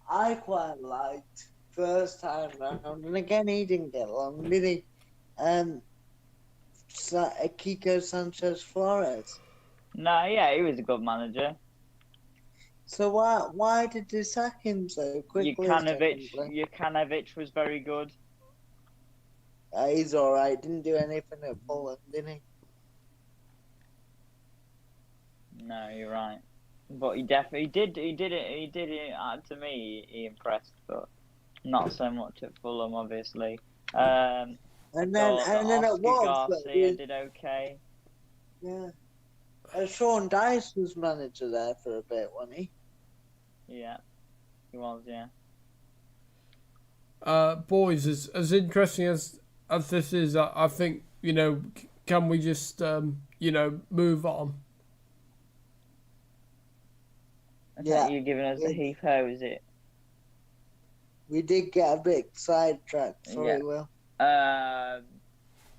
I quite liked first time round, and again he didn't get along, did he? Kiko Sanchez Flores. No, yeah, he was a good manager. So why did they sack him so quickly? Jukanovic was very good. He's all right. Didn't do anything at Fulham, did he? No, you're right. But he definitely did. He did it. He did it. To me, he impressed, but not so much at Fulham, obviously. And then Oscar at Wolves, Garcia did okay. Yeah. Sean Dyche was manager there for a bit, wasn't he? Yeah, he was. Yeah. Boys, as interesting as this is, I think can we just move on? Yeah. You're giving us the heave ho, is it? We did get a bit sidetracked. Sorry, Will.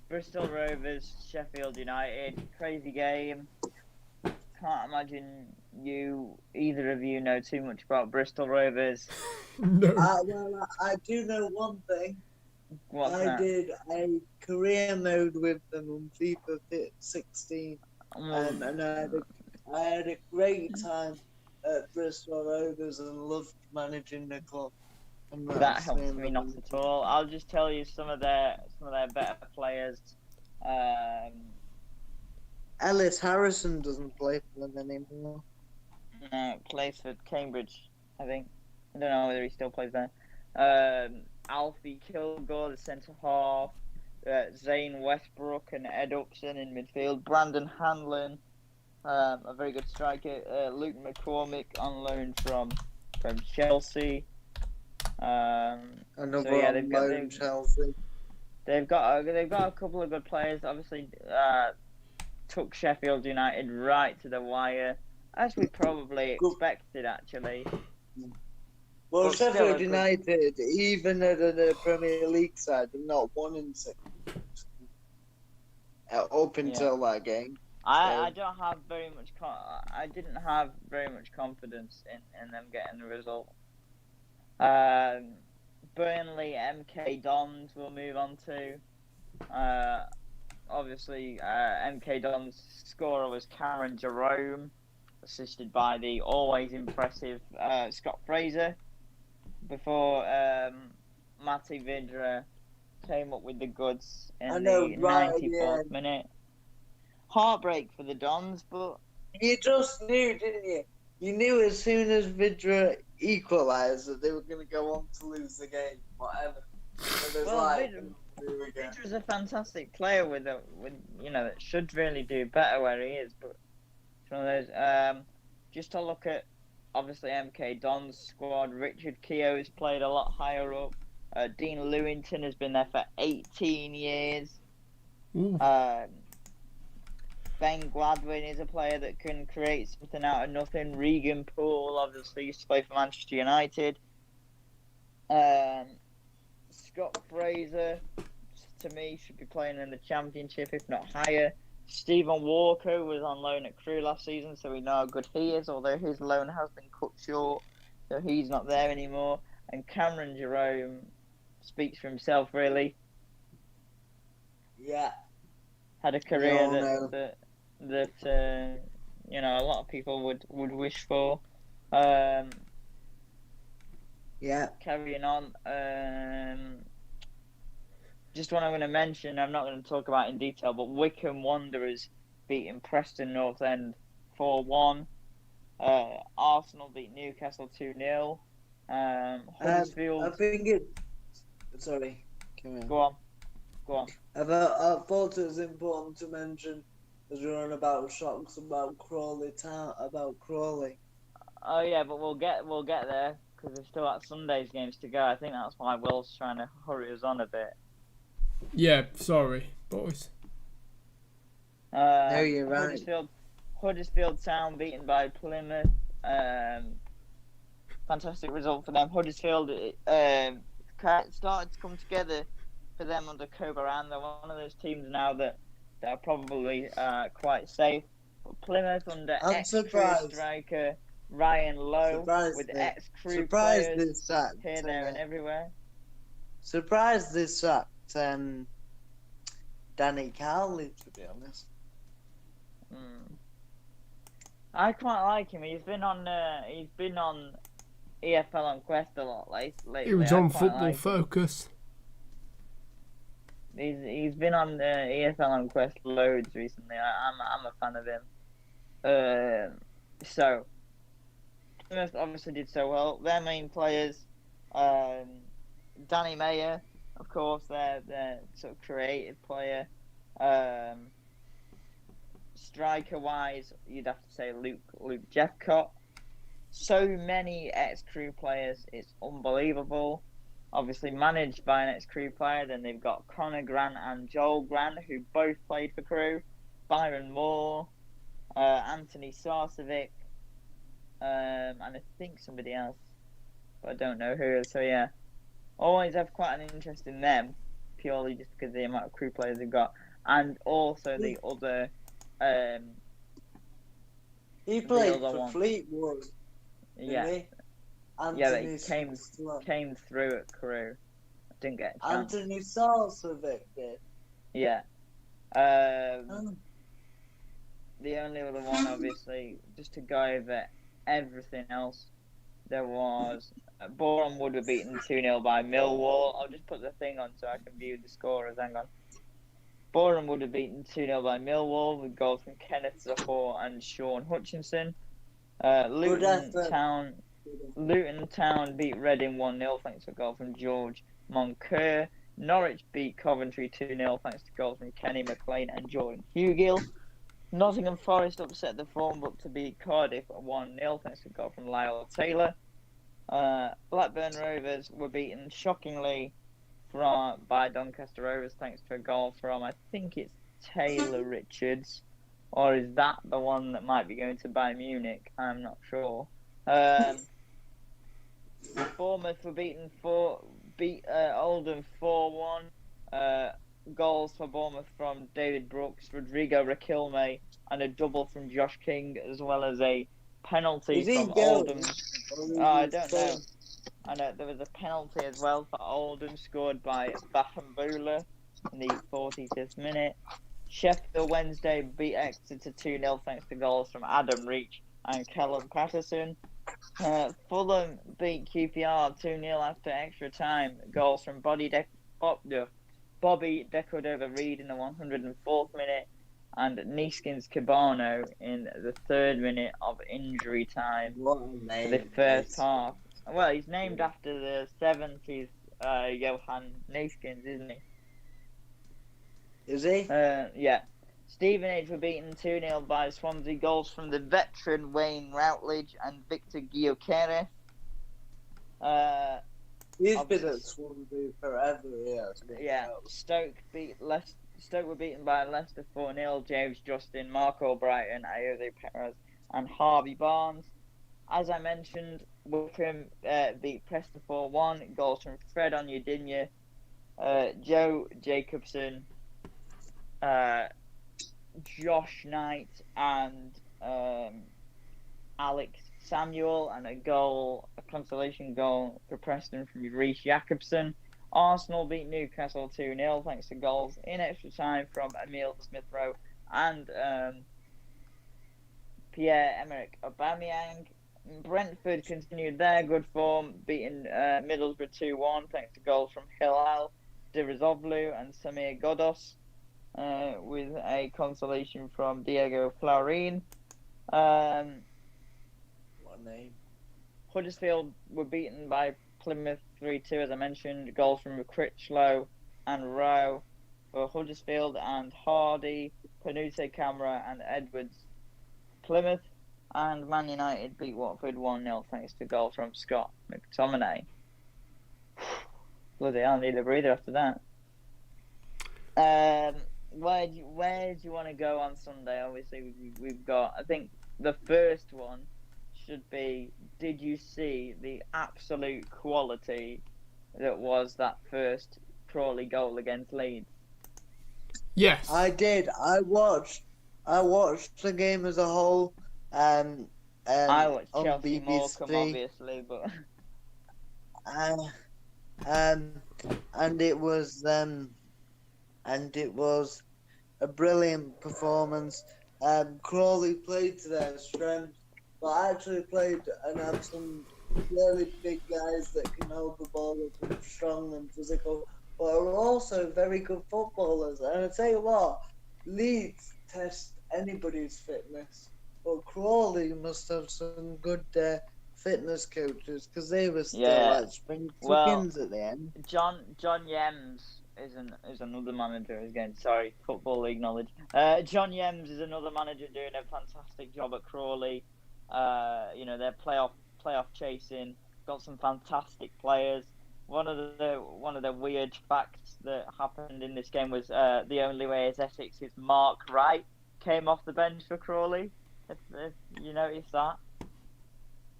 Bristol Rovers, Sheffield United, crazy game. Can't imagine either of you know too much about Bristol Rovers. No. Well, I do know one thing. What's I that? did a career mode with them on FIFA 16, and I had a great time at Bristol Rovers and loved managing the club. That helps me not at all. I'll just tell you some of their better players. Ellis Harrison doesn't play for them anymore. No, plays for Cambridge, I think. I don't know whether he still plays there. Alfie Kilgore, the centre half. Zane Westbrook and Ed Upson in midfield. Brandon Hanlon, a very good striker. Luke McCormick on loan from Chelsea. Chelsea. They've got a couple of good players. Obviously, took Sheffield United right to the wire, as we probably expected, actually. Well, But Sheffield United, even at the Premier League side, have not won in 6 up until that game. I don't have very much. I didn't have very much confidence in them getting the result. Burnley, MK Dons we'll move on to. Obviously, MK Dons scorer was Cameron Jerome, assisted by the always impressive Scott Fraser, before Matty Vidra came up with the goods in the 94th minute. Heartbreak for the Dons, but... You just knew, didn't you? You knew as soon as Vidra equalised that they were going to go on to lose the game, whatever. Vidra's a fantastic player that should really do better where he is, but it's one of those. Just to look at, obviously, MK Don's squad, Richard Keogh has played a lot higher up. Dean Lewington has been there for 18 years. Ben Gladwin is a player that can create something out of nothing. Regan Poole, obviously, used to play for Manchester United. Scott Fraser, to me, should be playing in the Championship, if not higher. Stephen Walker was on loan at Crewe last season, so we know how good he is, although his loan has been cut short, so he's not there anymore. And Cameron Jerome speaks for himself, really. Yeah. Had a career that a lot of people would wish for. Carrying on. Just what I'm going to mention, I'm not going to talk about in detail, but Wycombe Wanderers beating Preston North End 4-1. Arsenal beat Newcastle 2-0. Huddersfield... I think it... Sorry. Go on. I thought it was important to mention, as we're on about shocks, about Crawley Town, about Crawley. Oh yeah, but we'll get there, because we've still got Sunday's games to go. I think that's why Will's trying to hurry us on a bit. Yeah, sorry, boys. No, you're right. Huddersfield Town beaten by Plymouth. Fantastic result for them. Huddersfield started to come together for them under Cobaran. They're one of those teams now that are probably quite safe. But Plymouth under ex-Crewe striker Ryan Lowe with ex-Crewe players here, there and everywhere. surprised they sacked Danny Cowley, to be honest. I quite like him. He's been on EFL on Quest a lot lately. He was on Football Focus. He's been on EFL on Quest loads recently. I'm a fan of him. So Plymouth obviously did so well. Their main players, Danny Mayer, of course, their sort of creative player. Striker wise, you'd have to say Luke Jeffcott. So many ex-Crew players, it's unbelievable. Obviously managed by an ex-Crew player. Then they've got Connor Grant and Joel Grant, who both played for Crew. Byron Moore, Anthony Sarcevic, and I think somebody else, but I don't know who. So yeah, always have quite an interest in them, purely just because of the amount of Crew players they've got, and also the other. He played for Fleetwood. Yeah. Yeah, they came through at Crew. I didn't get a chance. Anthony Sarcevic did. Yeah. The only other one, obviously, just to go over everything else, there was Boreham Wood were beaten 2-0 by Millwall. I'll just put the thing on so I can view the scorers. Hang on. Boreham Wood were beaten 2-0 by Millwall with goals from Kenneth Zahor and Sean Hutchinson. Luton Town beat Reading 1-0 thanks to a goal from George Moncur. Norwich beat Coventry 2-0 thanks to goals from Kenny McLean and Jordan Hugill. Nottingham Forest upset the form book to beat Cardiff 1-0 thanks to a goal from Lyle Taylor. Blackburn Rovers were beaten shockingly by Doncaster Rovers thanks to a goal from, I think it's Taylor Richards, or is that the one that might be going to Bayern Munich? I'm not sure. Bournemouth were beat Oldham 4-1. Goals for Bournemouth from David Brooks, Rodrigo Raquelme, and a double from Josh King, as well as a penalty from Oldham. I don't know. I know there was a penalty as well for Oldham, scored by Bafambula in the 45th minute. Sheffield Wednesday beat Exeter 2-0 thanks to goals from Adam Reach and Callum Patterson. Fulham beat QPR 2-0 after extra time. Goals from Bobby Decordova-Reid in the 104th minute and Neeskens Cabano in the 3rd minute of injury time for the first half. Well, he's named after the 70s Johan Neeskens, isn't he? Is he? Yeah. Stevenage were beaten 2-0 by Swansea. Goals from the veteran Wayne Routledge and Victor Gyökeres. He's been at Swansea forever, yeah. Stoke were beaten by Leicester 4-0. James Justin, Marco Brighton, Ayoze Perez, and Harvey Barnes. As I mentioned, Wycombe beat Preston 4-1. Goals from Fred Onyedinma, Joe Jacobson, Josh Knight, and Alex Samuel, and a consolation goal for Preston from Reece Jacobson. Arsenal beat Newcastle 2-0 thanks to goals in extra time from Emile Smith-Rowe and Pierre-Emerick Aubameyang. Brentford continued their good form, beating Middlesbrough 2-1 thanks to goals from Hilal Derizoglu and Samir Godos, with a consolation from Diego Flaurin. What name? Huddersfield were beaten by Plymouth 3-2, as I mentioned. Goals from Critchlow and Rowe for Huddersfield, and Hardy, Panute Camara, and Edwards. Plymouth. And Man United beat Watford 1-0 thanks to goals from Scott McTominay. Bloody hell, I need a breather after that. Where do you want to go on Sunday? Obviously, we've got, I think the first one should be, did you see the absolute quality that was that first Crawley goal against Leeds? Yes. I did. I watched the game as a whole. I watched Chelsea BBC. Morecambe, obviously, but and it was a brilliant performance. Crawley played to their strength, but actually played and have some really big guys that can hold the ball up and strong and physical, but are also very good footballers. And I tell you what, Leeds test anybody's fitness, but Crawley must have some good fitness coaches because they were still Yeah. like spring Well, chickens at the end. John Yems is another manager again. Sorry, football league knowledge. John Yems is another manager doing a fantastic job at Crawley. They're playoff chasing. Got some fantastic players. One of the weird facts that happened in this game was the only way is Essex's Mark Wright came off the bench for Crawley. If you noticed that.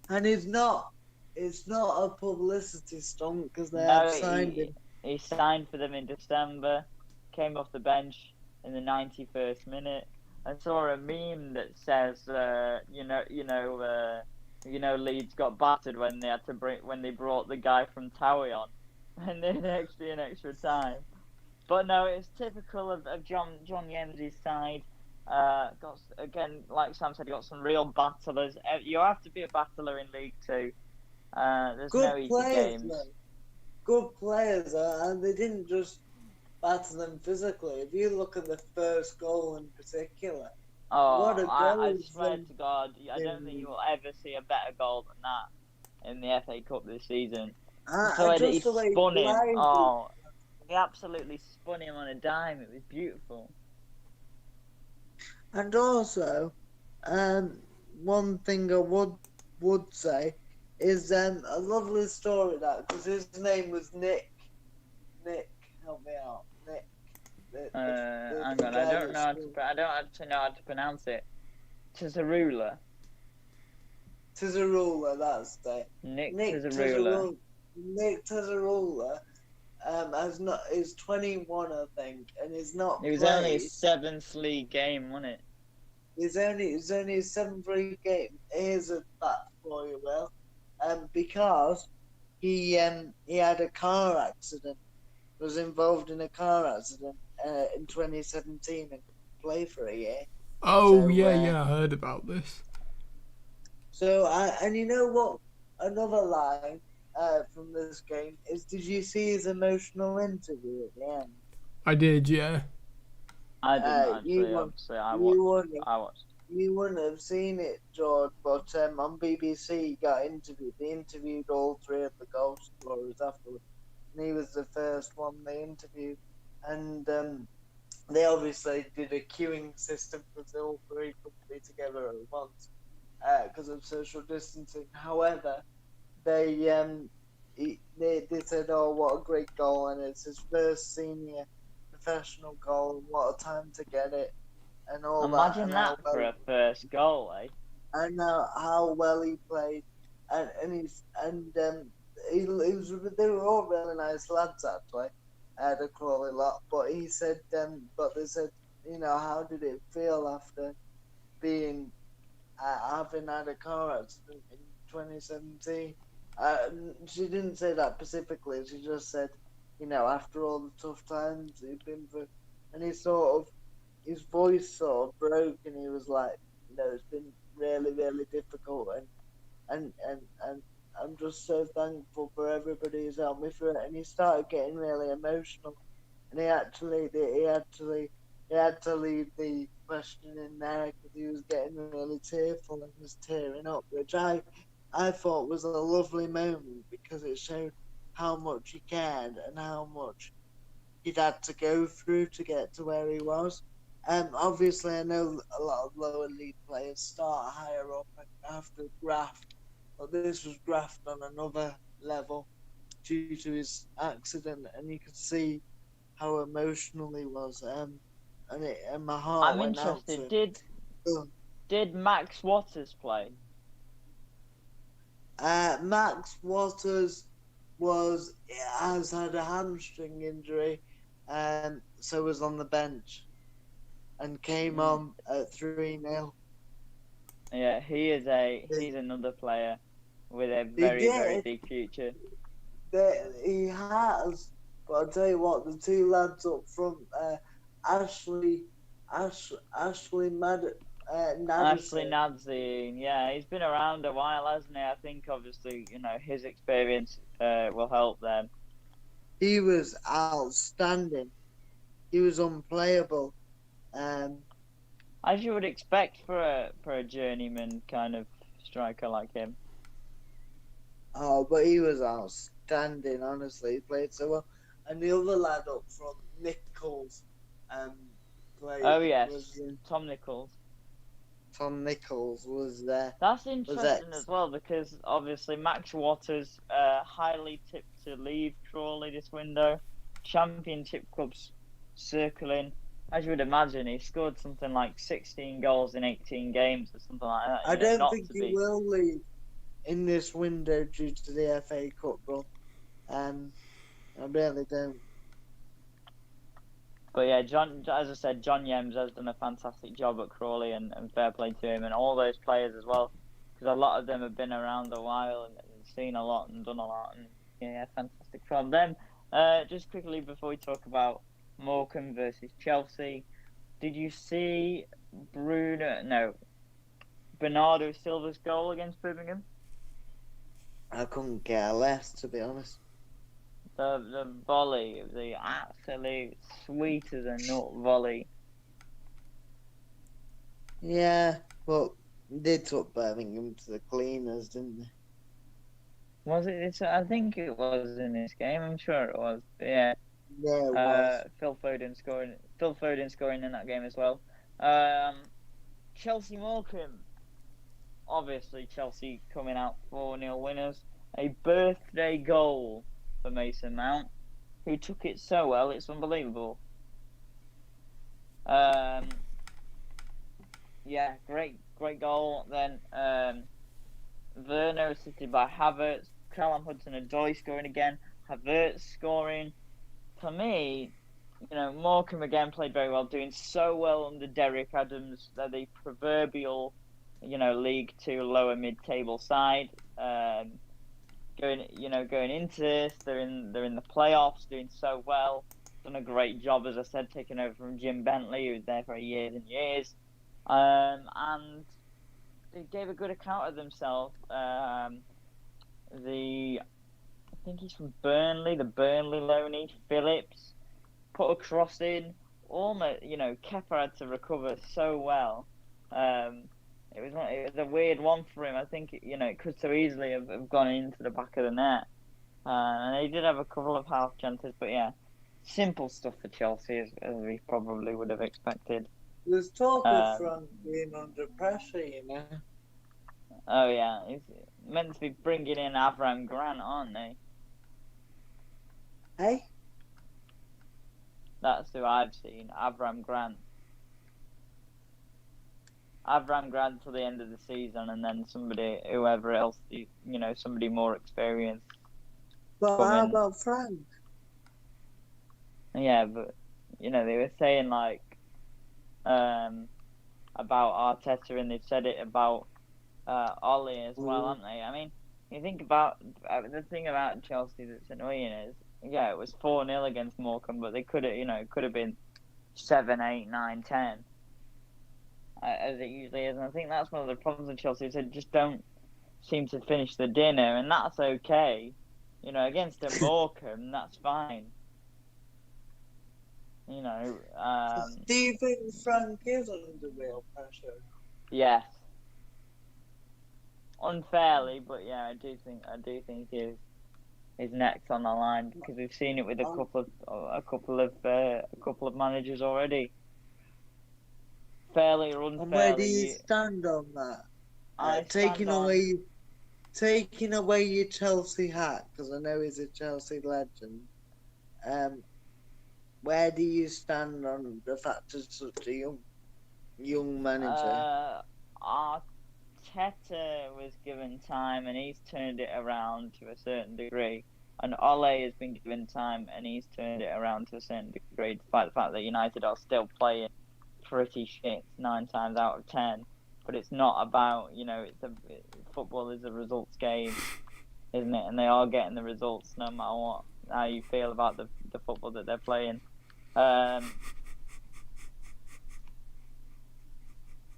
And it's not a publicity stunt because they No, have signed him. he signed for them in December, came off the bench in the 91st minute. I saw a meme that says, Leeds got battered when they brought the guy from Towie on, and then in extra time. But no, it's typical of John Yems's side. Got again, like Sam said, got some real battlers. You have to be a battler in League Two. There's no Good easy players, games. though. Good players, and they didn't just batter them physically. If you look at the first goal in particular, what a I goal swear to God, I don't think you will ever see a better goal than that in the FA Cup this season. So he just the way spun he him. glided. Oh, he absolutely spun him on a dime. It was beautiful. And also, one thing I would say is a lovely story that because his name was Nick. Nick, help me out. Nick. Hang on, I don't actually know how to pronounce it. Tizarula. Tizarula, that's it. Nick Nick Tizarula. Nick Tizarula is 21, I think, and he's not It was played. only his 7th league game, wasn't it? It's only his 7th league game. Here's a fact for you, Will. Because he had a car accident, was involved in a car accident in 2017 and couldn't play for a year. Oh, yeah, I heard about this. So, and you know what? Another line from this game is: did you see his emotional interview at the end? I did, yeah. I didn't actually. Obviously, I watched. You wouldn't have seen it, George, but on BBC he got interviewed. They interviewed all three of the goal scorers afterwards, and he was the first one they interviewed. And they obviously did a queuing system because all three could be together at once because of social distancing. However, they said, "Oh, what a great goal!" and it's his first senior professional goal. And what a time to get it! And all Imagine that, for a first goal, eh? and how well he played, they were all really nice lads actually, the Crawley lot. But he said, but they said, how did it feel after being having had a car accident in 2017? She didn't say that specifically. She just said, after all the tough times he'd been through, and his voice sort of broke, and he was like, it's been really, really difficult, and I'm just so thankful for everybody who's helped me through it. And he started getting really emotional, and he had to leave the question in there because he was getting really tearful and was tearing up, which I thought was a lovely moment because it showed how much he cared and how much he'd had to go through to get to where he was. Obviously, I know a lot of lower league players start higher up and have to graft, but this was graft on another level due to his accident, and you could see how emotional he was. And my heart I'm went out to interested. him. Did Max Waters play? Max Waters has had a hamstring injury, so was on the bench and came on at 3-0. Yeah, he's another player with a very big future. He has, But I'll tell you what, the two lads up front, Ashley Ashley Naderson, Nadzine, yeah, he's been around a while, hasn't he? I think obviously, his experience will help them. he was outstanding. He was unplayable. As you would expect for a journeyman kind of striker like him. Oh, but he was outstanding, honestly. He played so well. And the other lad up front, Nichols, played. Oh yes, was Tom Nichols. Tom Nichols was there. That's interesting as well because obviously Max Waters highly tipped to leave Crawley this window. Championship clubs circling. As you would imagine, he scored something like 16 goals in 18 games or something like that. I don't think he will leave in this window due to the FA Cup run. I really don't. But yeah, as I said, John Yems has done a fantastic job at Crawley and fair play to him and all those players as well. Because a lot of them have been around a while and seen a lot and done a lot. And yeah, fantastic from them. Just quickly before we talk about Morecambe versus Chelsea, did you see Bernardo Silva's goal against Birmingham? I couldn't care less, to be honest. The volley, the absolute sweet as a nut volley. Yeah, but they took Birmingham to the cleaners, didn't they? Was it? I think it was in this game. I'm sure it was. Yeah. Yeah, it was. Phil Foden scoring in that game as well. Chelsea Morecambe. Obviously, Chelsea coming out 4-0 winners. A birthday goal for Mason Mount, who took it so well, it's unbelievable. Yeah, great goal. Then Werner assisted by Havertz, Callum Hudson-Odoi scoring again, Havertz scoring. For me, Morecambe again played very well, doing so well under Derek Adams. They're the proverbial, League Two lower mid-table side. Going into this, they're in the playoffs, doing so well. Done a great job, as I said, taking over from Jim Bentley, who was there for years and years. And they gave a good account of themselves. I think he's from Burnley, the Burnley loanee, Phillips, put a cross in. Almost, Kepa had to recover so well. It was a weird one for him. I think, it could so easily have gone into the back of the net. And he did have a couple of half chances, but yeah, simple stuff for Chelsea, as we probably would have expected. There's talk of Frank being under pressure, Oh yeah, he's meant to be bringing in Avram Grant, aren't they? Hey? That's who I've seen, Avram Grant. Avram Grant till the end of the season, and then whoever else, somebody more experienced. Well, how about Frank? Yeah, but they were saying about Arteta, and they've said it about Ollie as well, haven't they? I mean, you think about the thing about Chelsea that's annoying is, yeah, it was 4-0 against Morecambe, but they could have been 7, 8, 9, 10. As it usually is, and I think that's one of the problems with Chelsea. Is they just don't seem to finish the dinner, and that's okay. Against a Morecambe, that's fine. Do you think Frank is under real pressure? Yes. Unfairly, but yeah, I do think his neck's on the line because we've seen it with a couple of managers already. Fairly or unfairly. And where do you stand on that? Taking away your Chelsea hat, because I know he's a Chelsea legend. Where do you stand on the fact of such a young manager? Arteta was given time and he's turned it around to a certain degree. And Ole has been given time and he's turned it around to a certain degree, despite the fact that United are still playing pretty shit 9 times out of 10. But it's not about, football is a results game, isn't it? And they are getting the results no matter how you feel about the football that they're playing.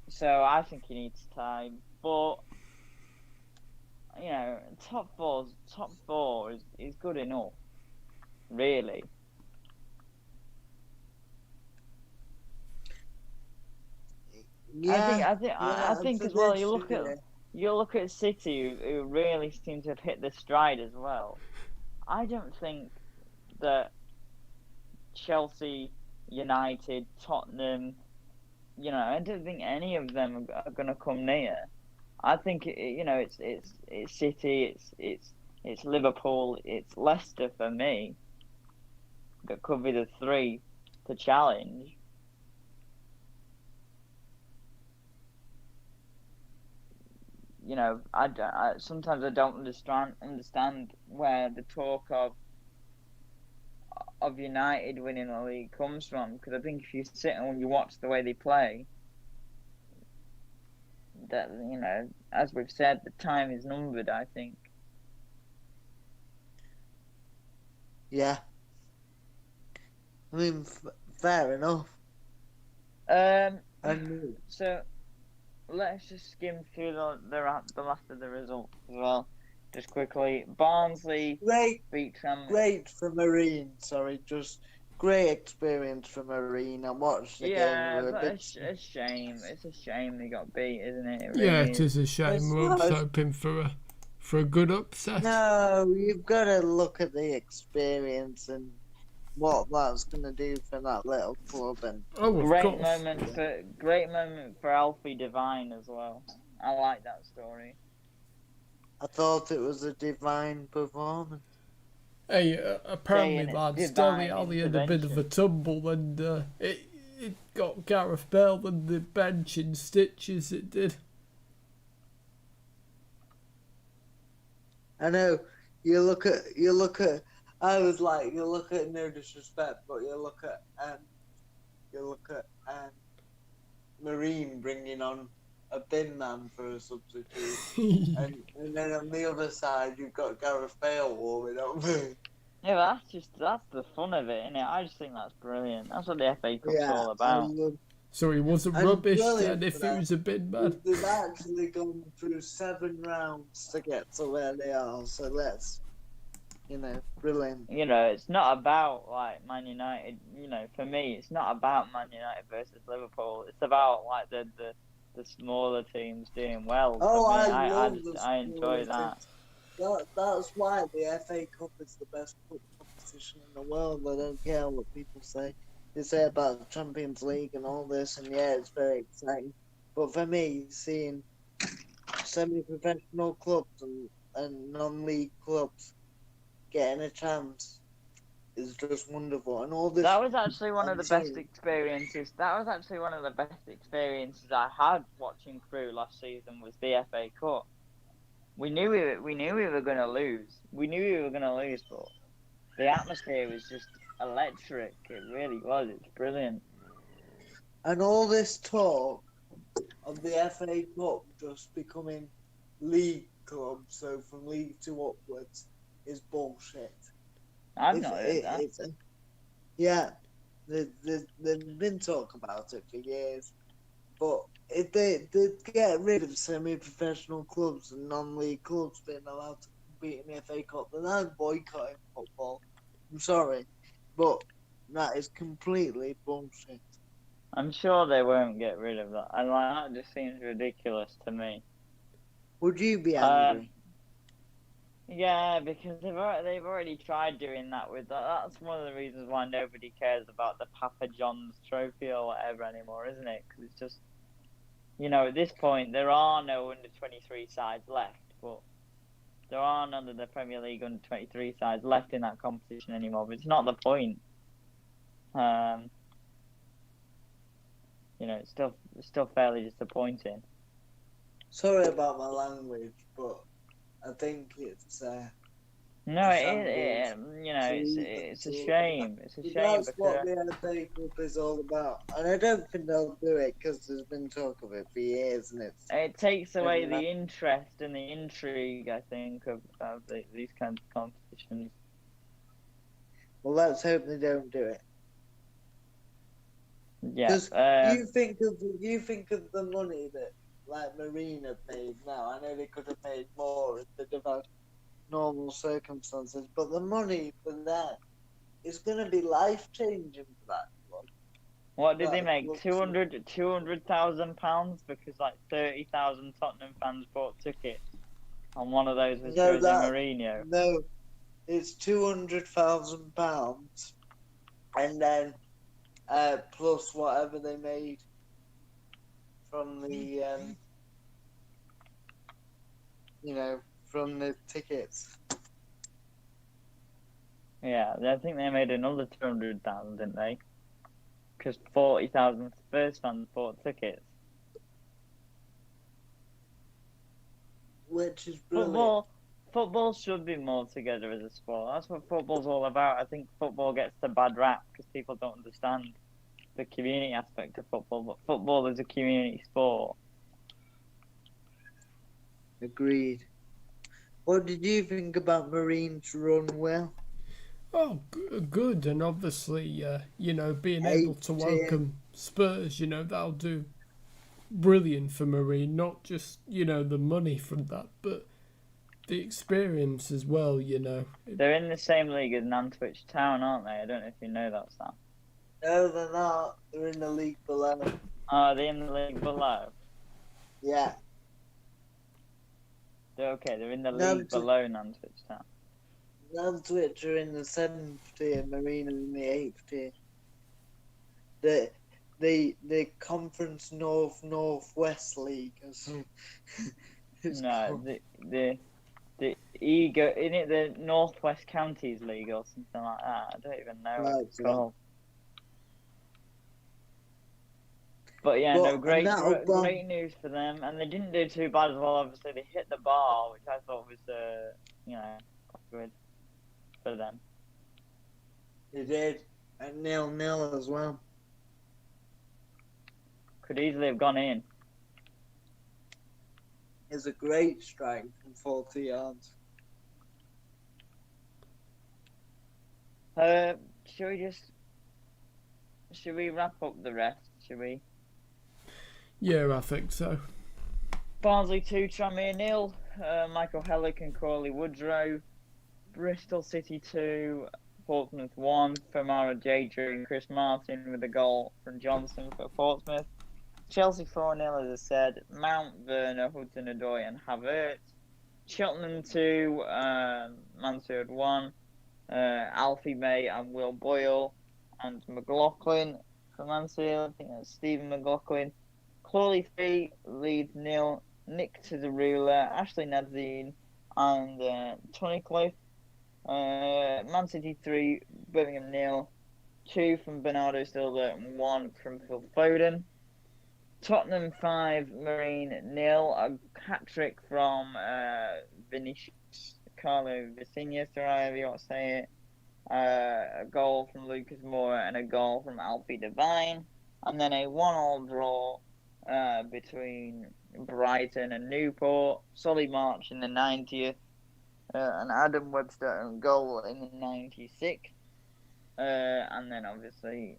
So I think he needs time, but you know, top four is good enough, really. Yeah, I think for as well. this year. You look at City, who really seem to have hit the stride as well. I don't think that Chelsea, United, Tottenham, you know, I don't think any of them are going to come near. I think you know, it's City, it's Liverpool, it's Leicester for me that could be the three to challenge. You know, sometimes I don't understand where the talk of United winning the league comes from, because I think if you sit and you watch the way they play, that, you know, as we've said, the time is numbered, I think. Yeah. I mean, fair enough. So let's just skim through the last of the results as well, just quickly. Barnsley beat great for Marine. Sorry, just great experience for Marine. I watched the game. Yeah, We were but it's a shame. It's a shame they got beat, isn't it? It Yeah, really it is a shame. We're hoping for a good upset. No, you've got to look at the experience and what that's going to do for that little club. And great moment for Alfie Devine as well. I like that story. I thought it was a divine performance. Hey, apparently, lads, Dele Alli had a bit of a tumble, and it got Gareth Bale and the bench in stitches. It did. I know. You look at. I was like, you look at, no disrespect, but you look at Marine bringing on a bin man for a substitute, and then on the other side you've got Gareth Bale warming up. Yeah, that's the fun of it, isn't it? I just think that's brilliant. That's what the FA Cup's all about. So he wasn't rubbish then if he was a bin man. They've actually gone through 7 rounds to get to where they are, so that's, you know, brilliant. You know, it's not about like Man United. You know, for me, it's not about Man United versus Liverpool. It's about like the smaller teams doing well. Oh, I enjoy that. That's why the FA Cup is the best cup competition in the world. I don't care what people say. They say about the Champions League and all this, and yeah, it's very exciting. But for me, seeing semi-professional clubs and non-league clubs getting a chance is just wonderful. And all this. That was actually one of the best experiences. That was actually one of the best experiences I had watching through last season. Was the FA Cup. We knew we were going to lose. We knew we were going to lose, but the atmosphere was just electric. It really was. It's brilliant. And all this talk of the FA Cup just becoming league clubs, so from League 2 upwards, is bullshit. I've not heard that. Yeah, there's been talk about it for years, but if they get rid of semi-professional clubs and non-league clubs being allowed to compete in the FA Cup, then I'm boycotting football. I'm sorry, but that is completely bullshit. I'm sure they won't get rid of that. And like, that just seems ridiculous to me. Would you be angry? Yeah, because they've already tried doing that with that. That's one of the reasons why nobody cares about the Papa John's Trophy or whatever anymore, isn't it? Because it's just, you know, at this point there are no under-23 sides left, but there are none of the Premier League under-23 sides left in that competition anymore. But it's not the point. You know, it's still fairly disappointing. Sorry about my language, but I think it's no, it's a shame. It's a shame. That's what the FA Cup is all about, and I don't think they'll do it because there's been talk of it for years, and it takes away the interest and the intrigue, I think, of these kinds of competitions. Well, let's hope they don't do it. Yeah. Because you think of the money that like Marine have made now. I know they could have made more if they'd have had normal circumstances, but the money for that is going to be life changing for that club. What did they That make? club. 200,000 pounds because like 30,000 Tottenham fans bought tickets, and one of those was No, Jose Mourinho. no, it's £200,000, and then plus whatever they made from the from the tickets. Yeah, I think they made another 200,000, didn't they? Because 40,000 Spurs fans bought tickets. Which is brilliant. Football should be more together as a sport. That's what football's all about. I think football gets the bad rap because people don't understand the community aspect of football. But football is a community sport. Agreed. What did you think about Marine's run, Will? Oh, good, and obviously, being able to 8 tier. welcome Spurs, that'll do brilliant for Marine. Not just the money from that, but the experience as well. They're in the same league as Nantwich Town, aren't they? I don't know if you know that, Sam. No, they're not. They're in the league below. Are they in the league below? Yeah. They're in the league below Nantwich Town. Nantwich are in the 7th tier, Marine are in the 8th tier. The Conference Northwest League. No, the Ego, in it the Northwest Counties League or something like that. I don't even know what it's called. But yeah, no, great news for them, and they didn't do too bad as well. Obviously, they hit the bar, which I thought was quite good for them. They did, and 0-0 as well. Could easily have gone in. It's a great strike from 40 yards. Should we wrap up the rest? Should we? Yeah, I think so. Barnsley 2, Tranmere 0. Michael Hellick and Crawley Woodrow. Bristol City 2, Portsmouth 1. Famara Jadra and Chris Martin with a goal from Johnson for Portsmouth. Chelsea 4-0, as I said. Mount, Werner, Hudson-Odoi and Havertz. Cheltenham 2, Mansfield 1. Alfie May and Will Boyle. And McLaughlin for Mansfield. I think that's Stephen McLaughlin. Crawley 3, Leeds 0. Nick Tizarula, Ashley Nadzine and Tunnicliffe. Man City 3, Birmingham 0. 2 from Bernardo Silva and 1 from Phil Foden. Tottenham 5, Marine 0. A hat-trick from Carlo Vicinius, or however you want to say it. A goal from Lucas Moura and a goal from Alfie Devine. And then a 1-1 draw between Brighton and Newport. Solly March in the 90th. And Adam Webster own goal in the 96th. And then obviously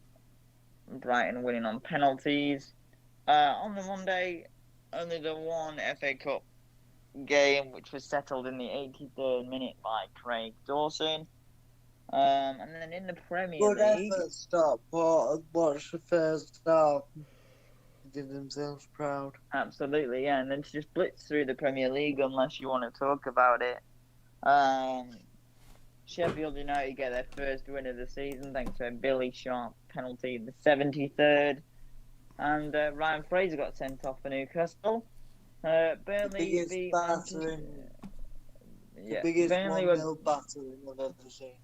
Brighton winning on penalties. On the Monday, only the one FA Cup game, which was settled in the 83rd minute by Craig Dawson. And then in the Premier League... Good effort, stop. Watch the first half. Did themselves proud. Absolutely, yeah. And then to just blitz through the Premier League, unless you want to talk about it. Sheffield United get their first win of the season thanks to a Billy Sharp penalty in the 73rd. And Ryan Fraser got sent off for Newcastle. Burnley beat Manchester. The biggest 1-0 battering I've ever seen.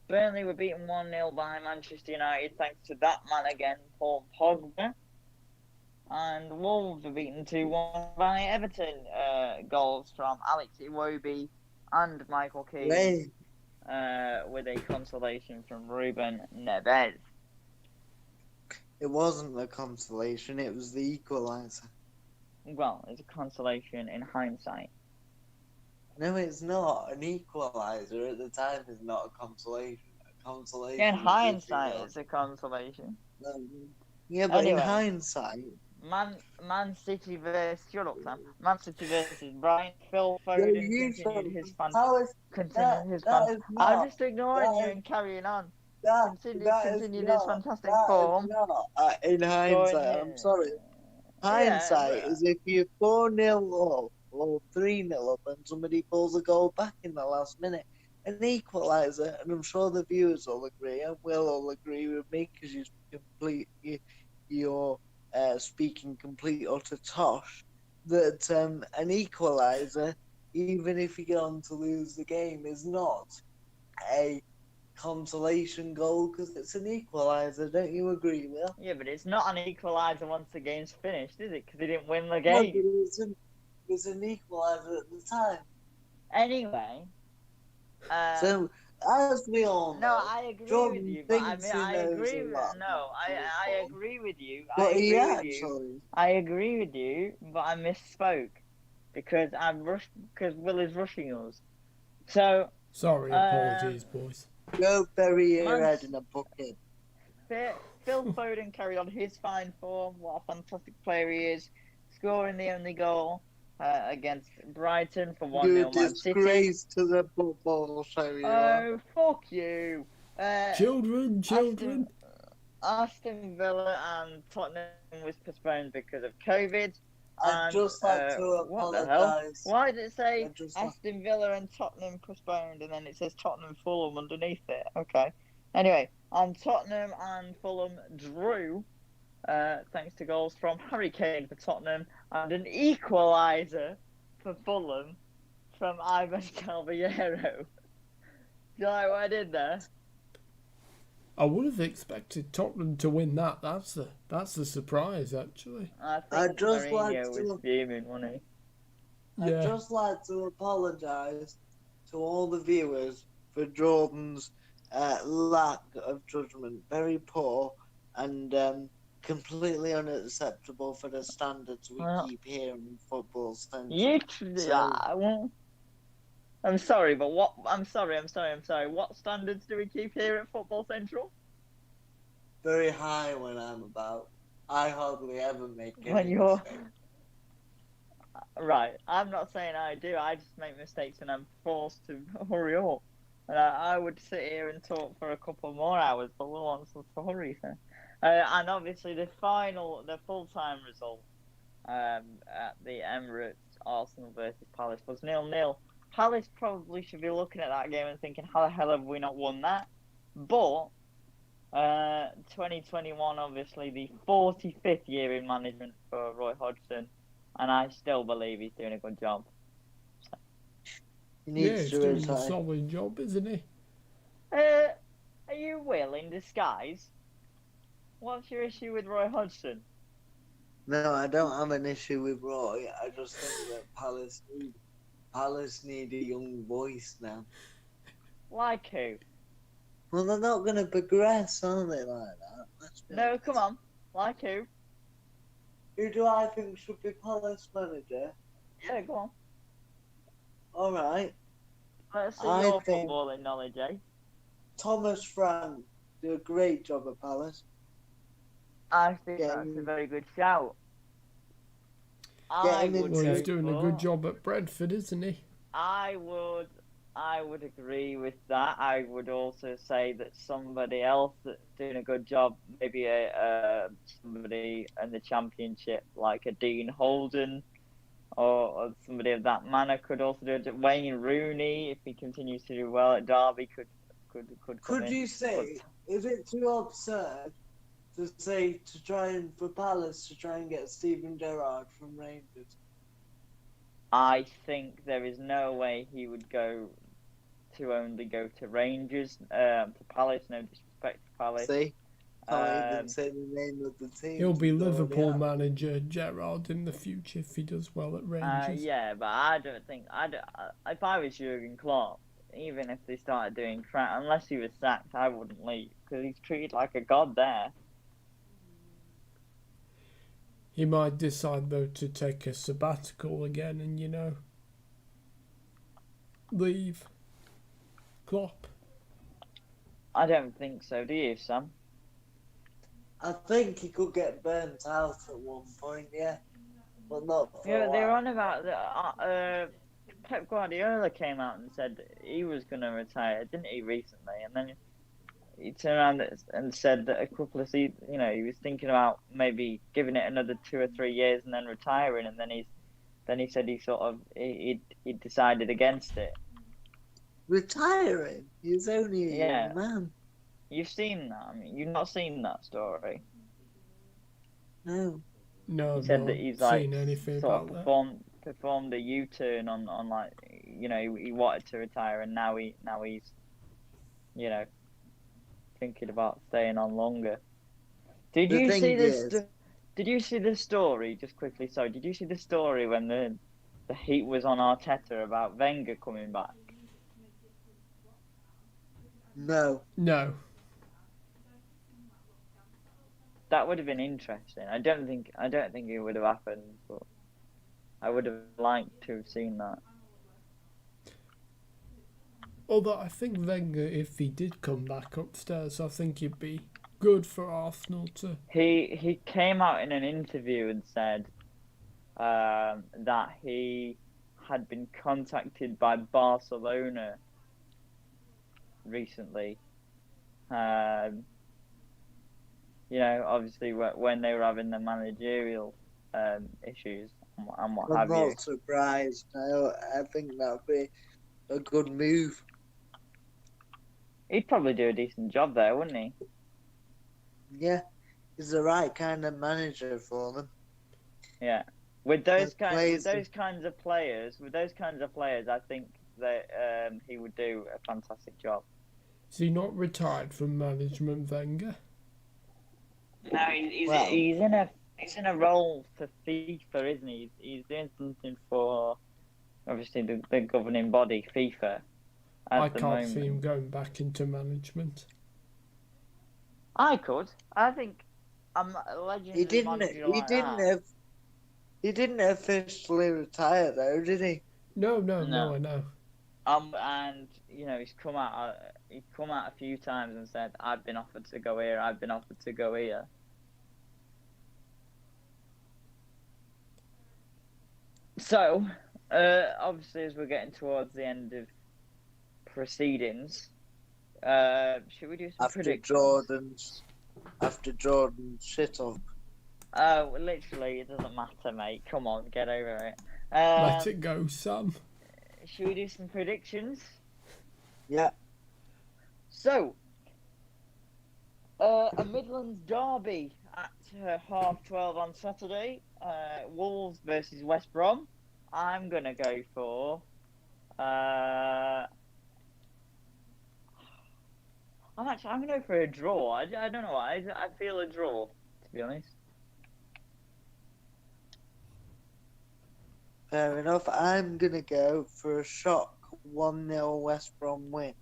Burnley were beaten 1-0 by Manchester United thanks to that man again, Paul Pogba. And Wolves were beaten 2-1 by Everton. Goals from Alex Iwobi and Michael Keane. With a consolation from Ruben Neves. It wasn't the consolation, it was the equaliser. Well, it's a consolation in hindsight. No, it's not. An equaliser at the time is not a consolation. A consolation. In hindsight, it's a consolation. Yeah, but Anyway. in hindsight, Man City versus shut up, Sam. Man City versus Brighton. Phil no, Foden you continued his fan. how is Continued his that fan. is I'm not just ignoring you that is and carrying on. that that is Continued his not fantastic form. in Going, hindsight. I'm sorry. yeah, Hindsight is if you're 4-0 up or 3-0 up and somebody pulls a goal back in the last minute, an equaliser, and I'm sure the viewers will agree, and will all agree with me because you're speaking complete utter tosh, that an equaliser, even if you get on to lose the game, is not a consolation goal because it's an equaliser. Don't you agree, Will? yeah, but it's not an equaliser once the game's finished, is it? Because he didn't win the No, but game. it was an equaliser at the time. Anyway. So, as we all know, No, I agree Jordan with you, but I thinks mean, he I knows agree a with lot no, about I football, agree with you. but he actually. I agree with you, but I misspoke because because Will is rushing us. So, Sorry, apologies, boys. Go bury your Man, head in a bucket. Phil Foden carried on his fine form. What a fantastic player he is, scoring the only goal against Brighton for 1-0 You're a Man City. disgrace to the football show, you are. Oh, fuck you! Children. Aston Villa and Tottenham was postponed because of COVID. I'd just like to What the hell? apologise. Why did it say Aston Villa and Tottenham postponed and then it says Tottenham Fulham underneath it? Okay. Anyway, Tottenham and Fulham drew thanks to goals from Harry Kane for Tottenham and an equaliser for Fulham from Ivan Calvillero. Do you like what I did there? I would have expected Tottenham to win that. That's the surprise, actually. I think I'd just Mourinho was fuming, wasn't he? Yeah. I'd just like to apologise to all the viewers for Jordan's lack of judgment. Very poor and completely unacceptable for the standards we keep here in Football Central. I'm sorry, but what? I'm sorry. What standards do we keep here at Football Central? Very high when I'm about. I hardly ever make any mistakes. Right, I'm not saying I do. I just make mistakes and I'm forced to hurry up. And I would sit here and talk for a couple more hours, but Will wants us to hurry. So. And obviously the full-time result at the Emirates, Arsenal versus Palace was 0-0. Palace probably should be looking at that game and thinking, how the hell have we not won that? But 2021, obviously, the 45th year in management for Roy Hodgson, and I still believe he's doing a good job. So. He's doing a solid job, isn't he? Are you Will in disguise? What's your issue with Roy Hodgson? No, I don't have an issue with Roy. I just think that Palace need a young voice now. Like who? Well, they're not going to progress, are they, like that? No, come on. Like who? Who do I think should be Palace manager? Yeah, go on. All right. Let's see your footballing knowledge, eh? Thomas Frank do a great job at Palace. I think that's a very good shout. He's doing a good job at Brentford, isn't he? I would agree with that. I would also say that somebody else that's doing a good job, maybe somebody in the Championship like a Dean Holden or somebody of that manner could also do it. Wayne Rooney, if he continues to do well at Derby, could come Could you say, is it too absurd to try and for Palace to try and get Steven Gerrard from Rangers? I think there is no way he would only go to Rangers, to Palace. No disrespect to Palace. See, can't even say the name of the team. He'll be Liverpool manager Gerrard in the future if he does well at Rangers. Yeah, but I don't think if I was Jurgen Klopp, even if they started doing crap, unless he was sacked, I wouldn't leave because he's treated like a god there. He might decide, though, to take a sabbatical again and, leave. Klopp. I don't think so. Do you, Sam? I think he could get burnt out at one point, yeah, but not for Yeah, a they were while. on about Pep Guardiola came out and said he was going to retire, didn't he, recently? And then he turned around and said that a couple of seasons, he was thinking about maybe giving it another 2 or 3 years and then retiring. And then he said he decided against it. Retiring? He's only a Yeah, young man. you've seen that. I mean, you've not seen that story. No. No, He I've said that not he's seen anything sort about of that. performed a U-turn on like he wanted to retire and now he's thinking about staying on longer. Did The you thing see this? is, Did you see the story? Just quickly, sorry. Did you see the story when the heat was on Arteta about Wenger coming back? no. No. That would have been interesting. I don't think it would have happened, but I would have liked to have seen that. Although I think Wenger, if he did come back upstairs, I think he'd be good for Arsenal to. He came out in an interview and said that he had been contacted by Barcelona recently. Obviously when they were having the managerial issues and what I'm have you. not surprised. I think that would be a good move. He'd probably do a decent job there, wouldn't he? Yeah, he's the right kind of manager for them. Yeah. With those plays kinds of players, I think that he would do a fantastic job. Is he not retired from management, Wenger? No, he's in a role for FIFA, isn't he? He's doing something for obviously the governing body, FIFA. I can't see him going back into management. I could. I think I'm a legendary manager like that. He didn't officially retire though, did he? No, I know. And he's come out a few times and said, "I've been offered to go here. I've been offered to go here." So, obviously, as we're getting towards the end of proceedings, should we do some predictions? After Jordan's shit up. Oh, literally, it doesn't matter, mate. Come on, get over it. Let it go, Sam. Should we do some predictions? Yeah. So, a Midlands derby at 12:30 on Saturday. Wolves versus West Brom. I'm gonna go for. I'm gonna go for a draw. I don't know why. I feel a draw, to be honest. Fair enough. I'm gonna go for a shock 1-0 West Brom win.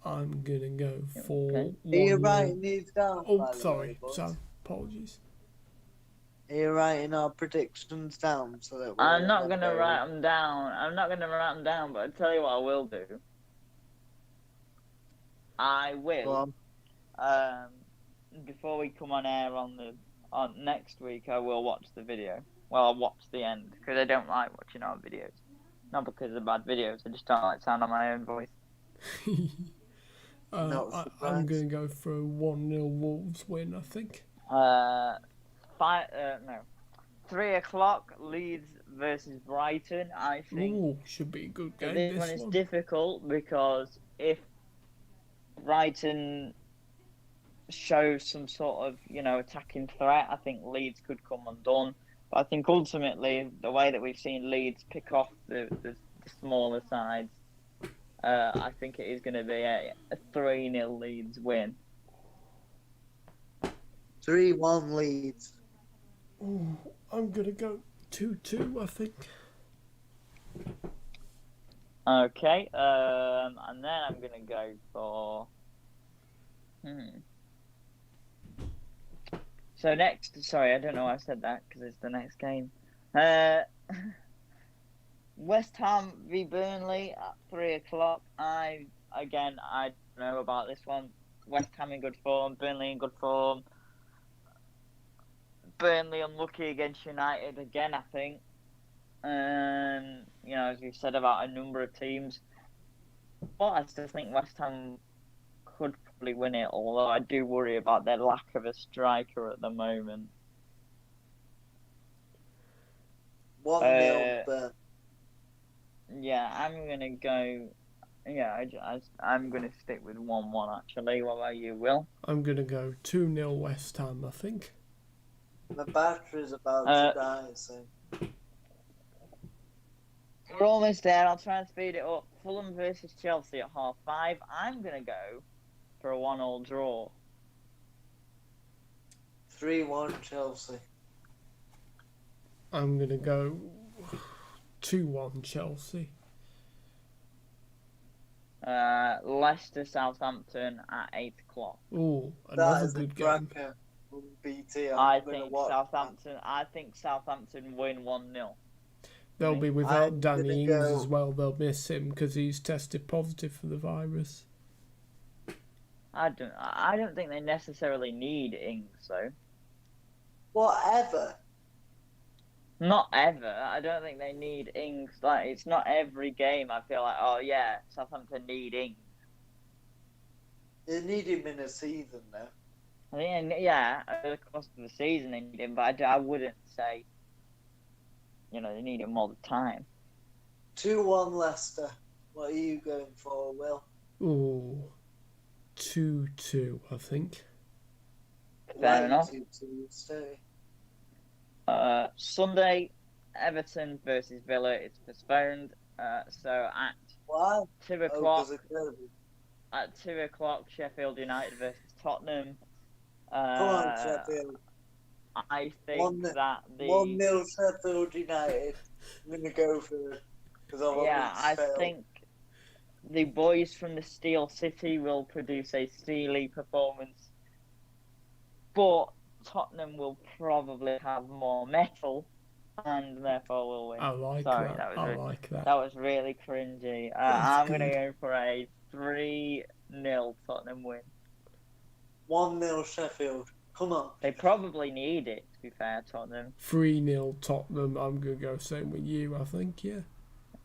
I'm gonna go for. Okay. Are you writing these down? Oh, sorry, Sam. Apologies. Are you writing our predictions down so that I'm not gonna write them down. But I tell you what, I will do. I will. Before we come on air on next week, I will watch the video. Well, I'll watch the end because I don't like watching our videos. Not because they're bad videos. I just don't like the sound of my own voice. I'm going to go for a 1-0 Wolves win, I think. 3 o'clock, Leeds versus Brighton, I think. Ooh, should be a good game. This one is difficult because if Brighton shows some sort of, attacking threat, I think Leeds could come undone. But I think ultimately, the way that we've seen Leeds pick off the smaller sides, I think it is going to be a 3-0 Leeds win. 3-1 Leeds. Ooh, I'm going to go 2-2, I think. Okay, and then I'm going to go for... So next, sorry, I don't know why I said that, because it's the next game. West Ham v Burnley at 3 o'clock. I again, I don't know about this one. West Ham in good form, Burnley in good form. Burnley unlucky against United again, I think. As we said about a number of teams. But I still think West Ham could probably win it, although I do worry about their lack of a striker at the moment. 1-0 Burnley. Yeah, I'm gonna go. Yeah, I'm gonna stick with 1-1 actually. What about you, Will? I'm gonna go 2-0 West Ham, I think. My battery's about to die, so. We're almost there. I'll try and speed it up. Fulham versus Chelsea at 5:30. I'm gonna go for a 1-1 draw. 3-1 Chelsea. I'm gonna go 2-1 Chelsea. Leicester Southampton at 8:00. Oh, That another is a good game. cracker from BT. I think Southampton win 1-0. They'll be without I'm Danny gonna Ings go- as well. They'll miss him because he's tested positive for the virus. I don't think they necessarily need Ings though. Whatever. Not ever. I don't think they need Ings. Like, it's not every game I feel like, oh yeah, Southampton need Ings. They need him in a season now. I think, yeah, over the course of the season they need him, but I wouldn't say, they need him all the time. 2-1 Leicester. What are you going for, Will? Oh, 2-2, I think. Fair enough. 2-2, stay. Sunday, Everton versus Villa. It's postponed. So at Why? 2 Oh, o'clock, 'cause of COVID. at 2 o'clock, Sheffield United versus Tottenham. Come on, Sheffield. I think that the 1-0 Sheffield United. I'm going to go for it. Because I think the boys from the Steel City will produce a steely performance, but Tottenham will probably have more metal, and therefore will win. I like Sorry, that. I like that. That was really cringy. That's I'm going to good. go for a 3-0 Tottenham win. 1-0 Sheffield. Come on. They probably need it, to be fair, Tottenham. 3-0 Tottenham. I'm gonna go same with you, I think, yeah.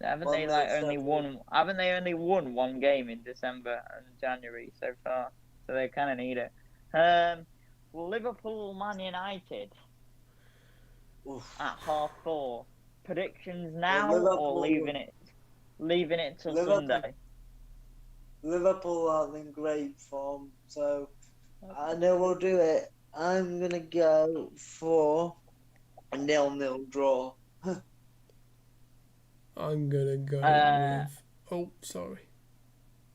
Haven't they 1-0 only won? Haven't they only won one game in December and January so far? So they kind of need it. Liverpool Man United Oof. at 4:30. Predictions now Liverpool- or leaving it till Liverpool- Sunday? Liverpool aren't in great form, so I know we'll do it. I'm going to go for a 0-0 draw. I'm gonna go Uh, with. Oh, sorry.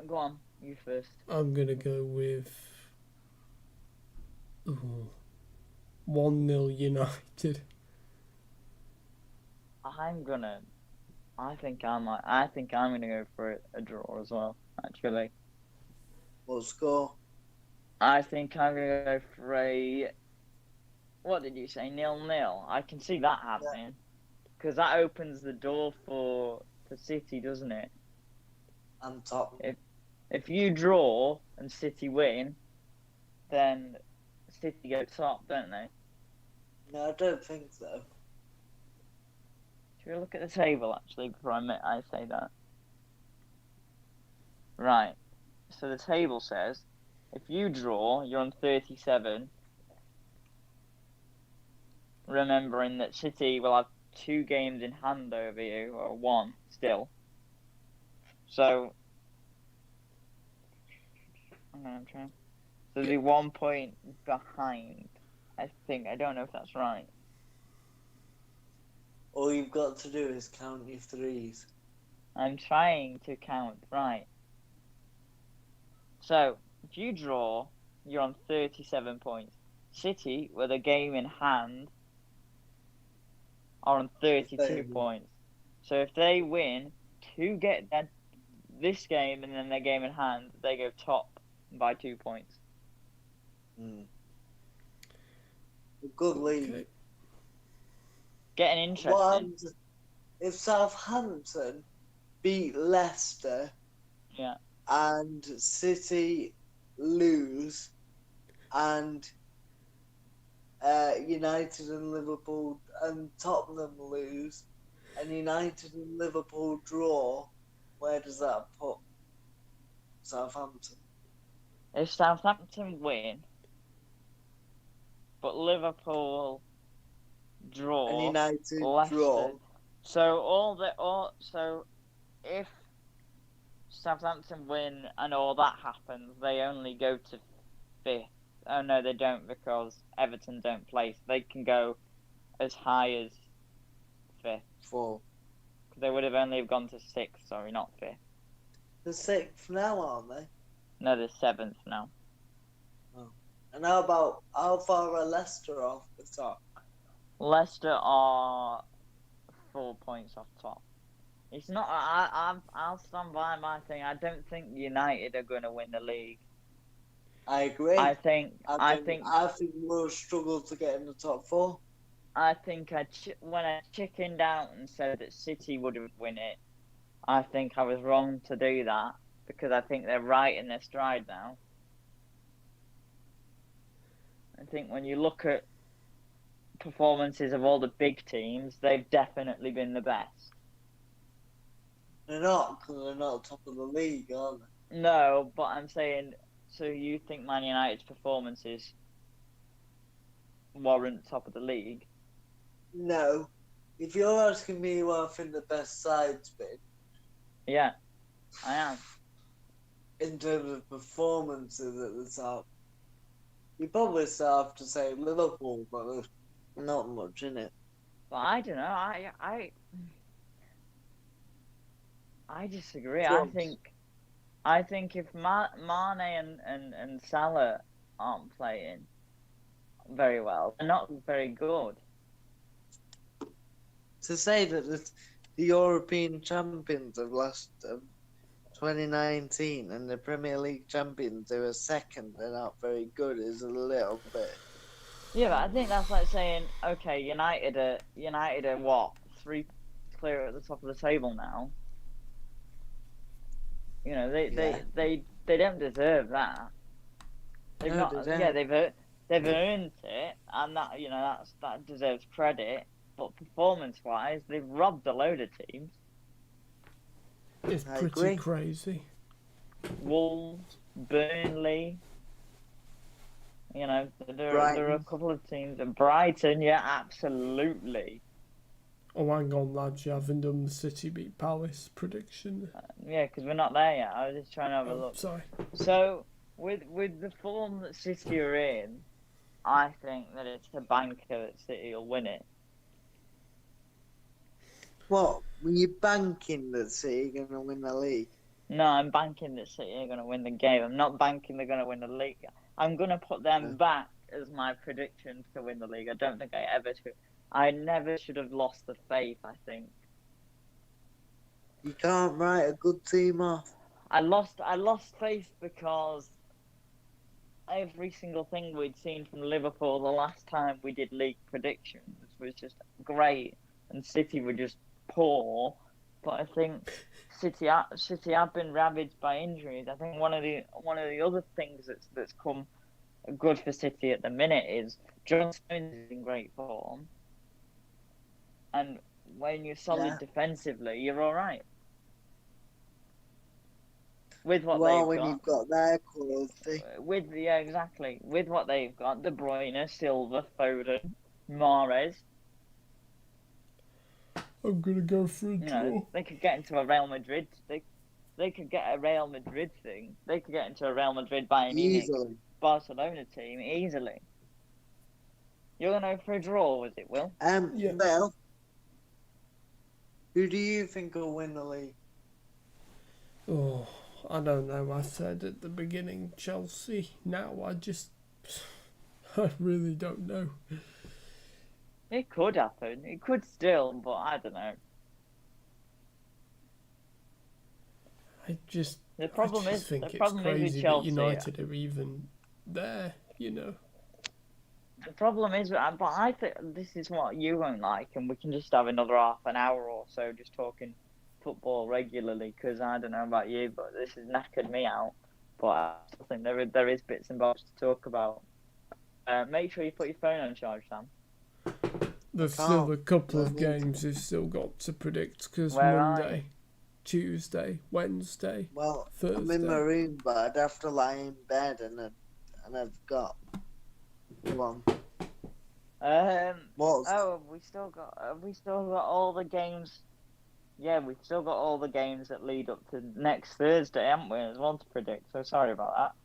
Go on, you first. I'm gonna go with. 1-0 United. I think I'm gonna go for a draw as well. Actually, What score? I think I'm gonna go for a. What did you say? 0-0. I can see that happening because that opens the door for City, doesn't it? And top. If you draw and City win, then City go top, don't they? No, I don't think so. Should we look at the table actually before I say that? Right. So the table says if you draw, you're on 37. Remembering that City will have 2 games in hand over you, or 1 still. So, I'm trying. So they're 1 point behind. I think. I don't know if that's right. All you've got to do is count your threes. I'm trying to count. Right. So, if you draw, you're on 37 points. City, with a game in hand, are on 32 points. So if they win this game and then their game in hand, they go top by 2 points. A good league. Okay. Getting interesting. What happens if Southampton beat Leicester? Yeah. and City lose, and United and Liverpool and Tottenham lose, and United and Liverpool draw, where does that put Southampton? If Southampton win, but Liverpool draw, And United Leicester. draw. So if Southampton win and all that happens, they only go to 5th. Oh no, they don't, because Everton don't play. So they can go as high as 5th. 4. They would have only gone to 6th. Sorry, not 5th. The 6th now, aren't they? No, they're 7th now. Oh. And how far are Leicester off the top? Leicester are 4 points off top. It's not. I'll stand by my thing. I don't think United are going to win the league. I agree. I think we'll struggle to get in the top 4. I think when I chickened out and said that City wouldn't win it, I think I was wrong to do that, because I think they're right in their stride now. I think when you look at performances of all the big teams, they've definitely been the best. They're not, because they're not top of the league, are they? No, but I'm saying, so you think Man United's performances warrant top of the league? No. If you're asking me who I think the best side's been, yeah, I am. In terms of performances at the top, you probably still have to say Liverpool, but there's not much in it. But I don't know. I disagree. I think if Mane and Salah aren't playing very well, they're not very good. To say that the European champions of 2019 and the Premier League champions who are second, they're not very good, is a little bit. Yeah, but I think that's like saying, okay, United are what, 3 clear at the top of the table now. You know, they don't deserve that. They've No, not. they don't. Yeah, they've earned it, and that deserves credit. But performance-wise, they've robbed a load of teams. It's I pretty agree. crazy. Wolves, Burnley. You know, there are a couple of teams. And Brighton, yeah, absolutely. Oh, hang on, lads, you haven't done the City beat Palace prediction. Yeah, because we're not there yet. I was just trying to have a look. Sorry. So, with the form that City are in, I think that it's a banker that City will win it. What? Were you banking that City are going to win the league? No, I'm banking that City are going to win the game. I'm not banking they're going to win the league. I'm going to put them back as my prediction to win the league. I don't think I ever should. I never should have lost the faith, I think. You can't write a good team off. I lost faith because every single thing we'd seen from Liverpool the last time we did league predictions was just great, and City were just poor. But I think City have been ravaged by injuries. I think one of the other things that's come good for City at the minute is John Stones is in great form, and when you're solid defensively, you're all right. With what you've got their quality. Exactly. With what they've got, De Bruyne, Silva, Foden, Mahrez. I'm gonna go for a draw. They could get into a Real Madrid. They could get a Real Madrid thing. They could get into a Real Madrid Bayern Munich Barcelona team easily. You're gonna go for a draw, was it, Will? Yeah. Well, who do you think will win the league? Oh, I don't know. I said at the beginning Chelsea. Now I really don't know. It could happen. It could still, but I don't know. The problem is with Chelsea. That United are even there, The problem is, but I think this is what you won't like, and we can just have another half an hour or so just talking football regularly because I don't know about you, but this has knackered me out. But I still think there is bits and bobs to talk about. Make sure you put your phone on charge, Sam. There's still a couple of games you've still got to predict because Monday, Tuesday, Wednesday, Thursday. I'm in my room, but I'd have to lie in bed, and I've got one. Have we still got all the games? Yeah, we've still got all the games that lead up to next Thursday, haven't we? There's one to predict, so sorry about that.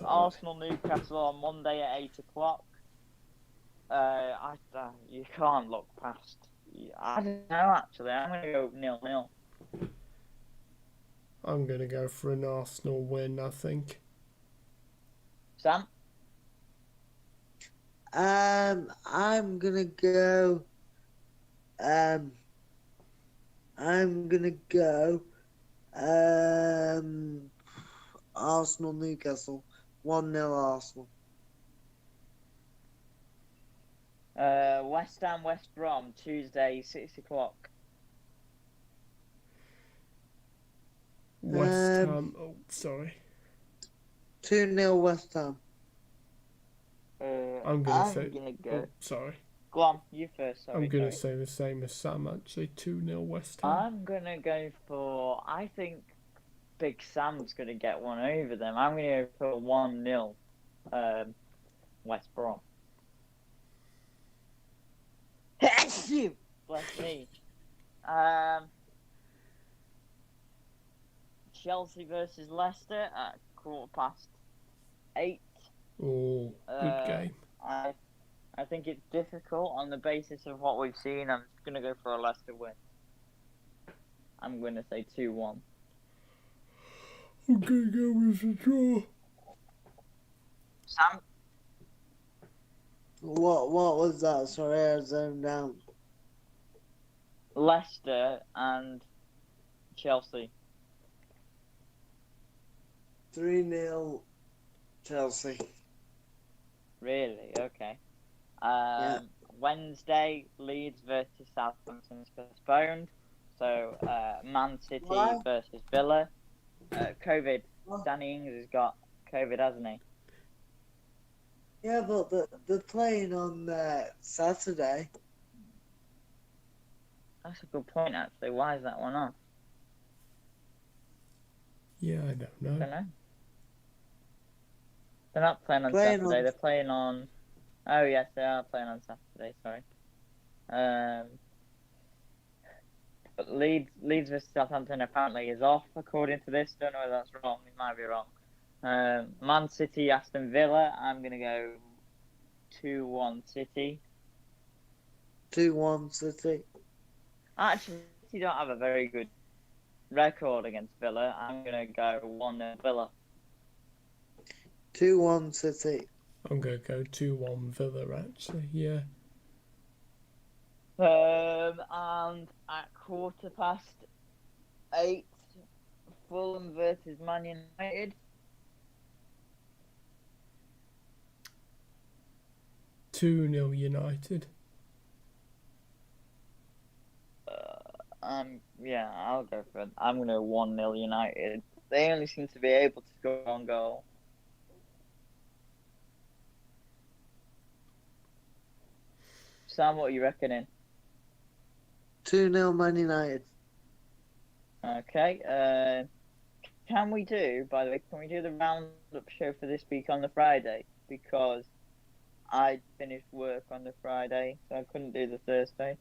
Arsenal Newcastle on Monday at 8:00. You can't look past. I don't know, actually. I'm going to go 0-0. I'm going to go for an Arsenal win, I think. Sam? I'm going to go... Arsenal Newcastle. 1-0 Arsenal. West Ham West Brom Tuesday 6:00. West Ham. Oh, sorry. 2-0 West Ham. I'm gonna go. Oh, sorry. Go on, you first. Sorry, I'm gonna say the same as Sam. Actually, 2-0 West Ham. I'm gonna go for. I think Big Sam's gonna get one over them. I'm gonna go for 1-0. West Brom. Bless me. Chelsea versus Leicester at 8:15. Oh, good game. I think it's difficult on the basis of what we've seen. I'm just going to go for a Leicester win. I'm going to say 2-1. I'm going to go with a draw. Sam? What was that? Sorry, I zoned out. Leicester and Chelsea. 3-0 Chelsea. Really? Okay. Yeah. Wednesday, Leeds versus Southampton is postponed. So, Man City versus Villa. COVID. Danny Ings has got COVID, hasn't he? Yeah, but they're playing on Saturday. That's a good point, actually. Why is that one off? Yeah, I don't know. I don't know. They're not playing on Saturday. They're playing on... Oh, yes, they are playing on Saturday. Sorry. But Leeds versus Southampton apparently is off, according to this. Don't know whether that's wrong. It might be wrong. Man City, Aston Villa. I'm going to go 2-1 City. 2-1 City. Actually, City don't have a very good record against Villa. I'm going to go 1-0 Villa. 2-1 City. I'm going to go 2-1 Villa, actually, yeah. And at 8:15, Fulham versus Man United. 2-0 United. Yeah, I'll go for it. I'm going to 1-0 United. They only seem to be able to score one goal. Sam, what are you reckoning? 2-0 Man United. Okay. Can we do the Roundup show for this week on the Friday? Because I finished work on the Friday, so I couldn't do the Thursday.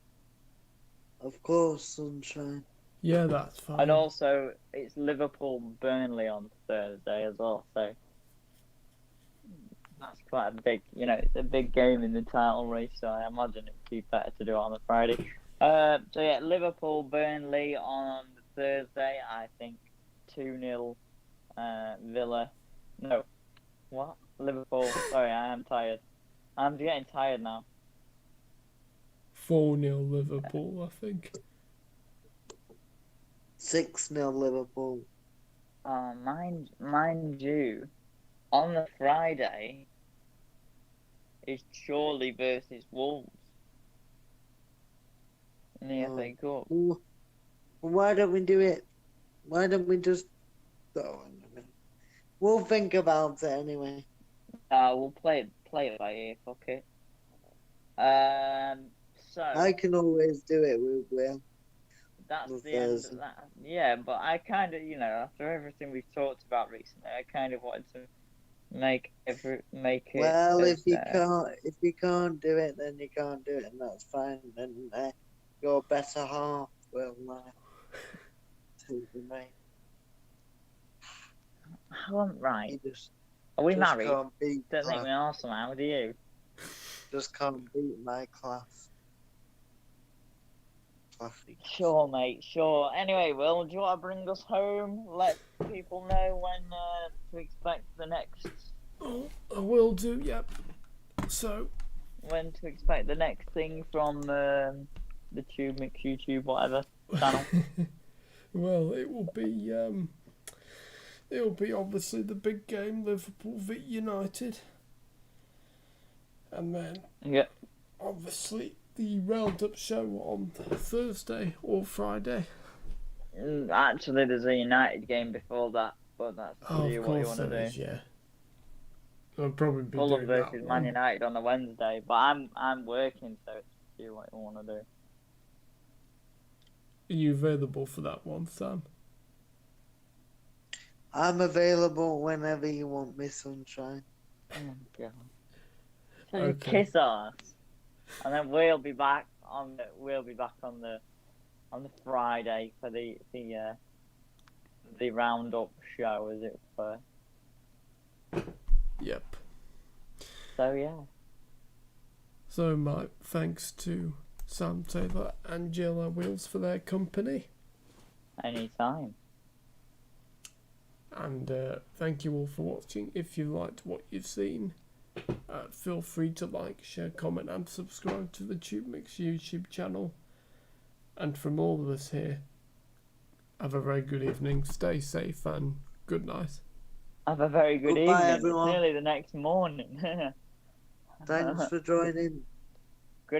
Of course, sunshine. Yeah, that's fine. And also, it's Liverpool-Burnley on Thursday as well, so that's quite a big, it's a big game in the title race, so I imagine it'd be better to do it on the Friday. So yeah, Liverpool-Burnley on Thursday, I think 2-0 Villa. No. What? Liverpool. Sorry, I am tired. I'm getting tired now. 4-0 Liverpool, I think. 6-0 Liverpool. Mind you, on the Friday is Chorley versus Wolves in the FA Cup. Why don't we do it? Why don't we just? Oh, we'll think about it anyway. We'll play it by ear. Fuck it. So I can always do it with Will. that's the end of that. Yeah, but I kind of, after everything we've talked about recently, I kind of wanted to make it. Well, if you can't do it, then you can't do it, and that's fine. And your better half will take the mate. Right. Just, Are we just married? Can't beat Don't think we are somehow, do you? Just can't beat my class. Classy. Sure, mate. Sure. Anyway, Will, do you want to bring us home? Let people know when to expect the next. Oh, I will do. Yep. So. When to expect the next thing from the TubeMix YouTube whatever channel? Well, it will be obviously the big game, Liverpool v United, and then obviously the Roundup show on Thursday or Friday. Actually, there's a United game before that, but that's what you want to do. Yeah. I'll probably be Fulham doing versus that Man one. United on the Wednesday, but I'm working, so it's do what you want to do. Are you available for that one, Sam? I'm available whenever you want me, sunshine. Oh God! So you kiss us, and then we'll be back on the Friday for the Roundup show, as it were. Yep. So yeah. So my thanks to Sam Taylor and JLIWheels for their company. Anytime. And thank you all for watching. If you liked what you've seen, feel free to like, share, comment and subscribe to the TubeMix YouTube channel. And from all of us here, have a very good evening, stay safe and good night. Have a very good Goodbye, evening. everyone. It's nearly the next morning. Thanks for joining.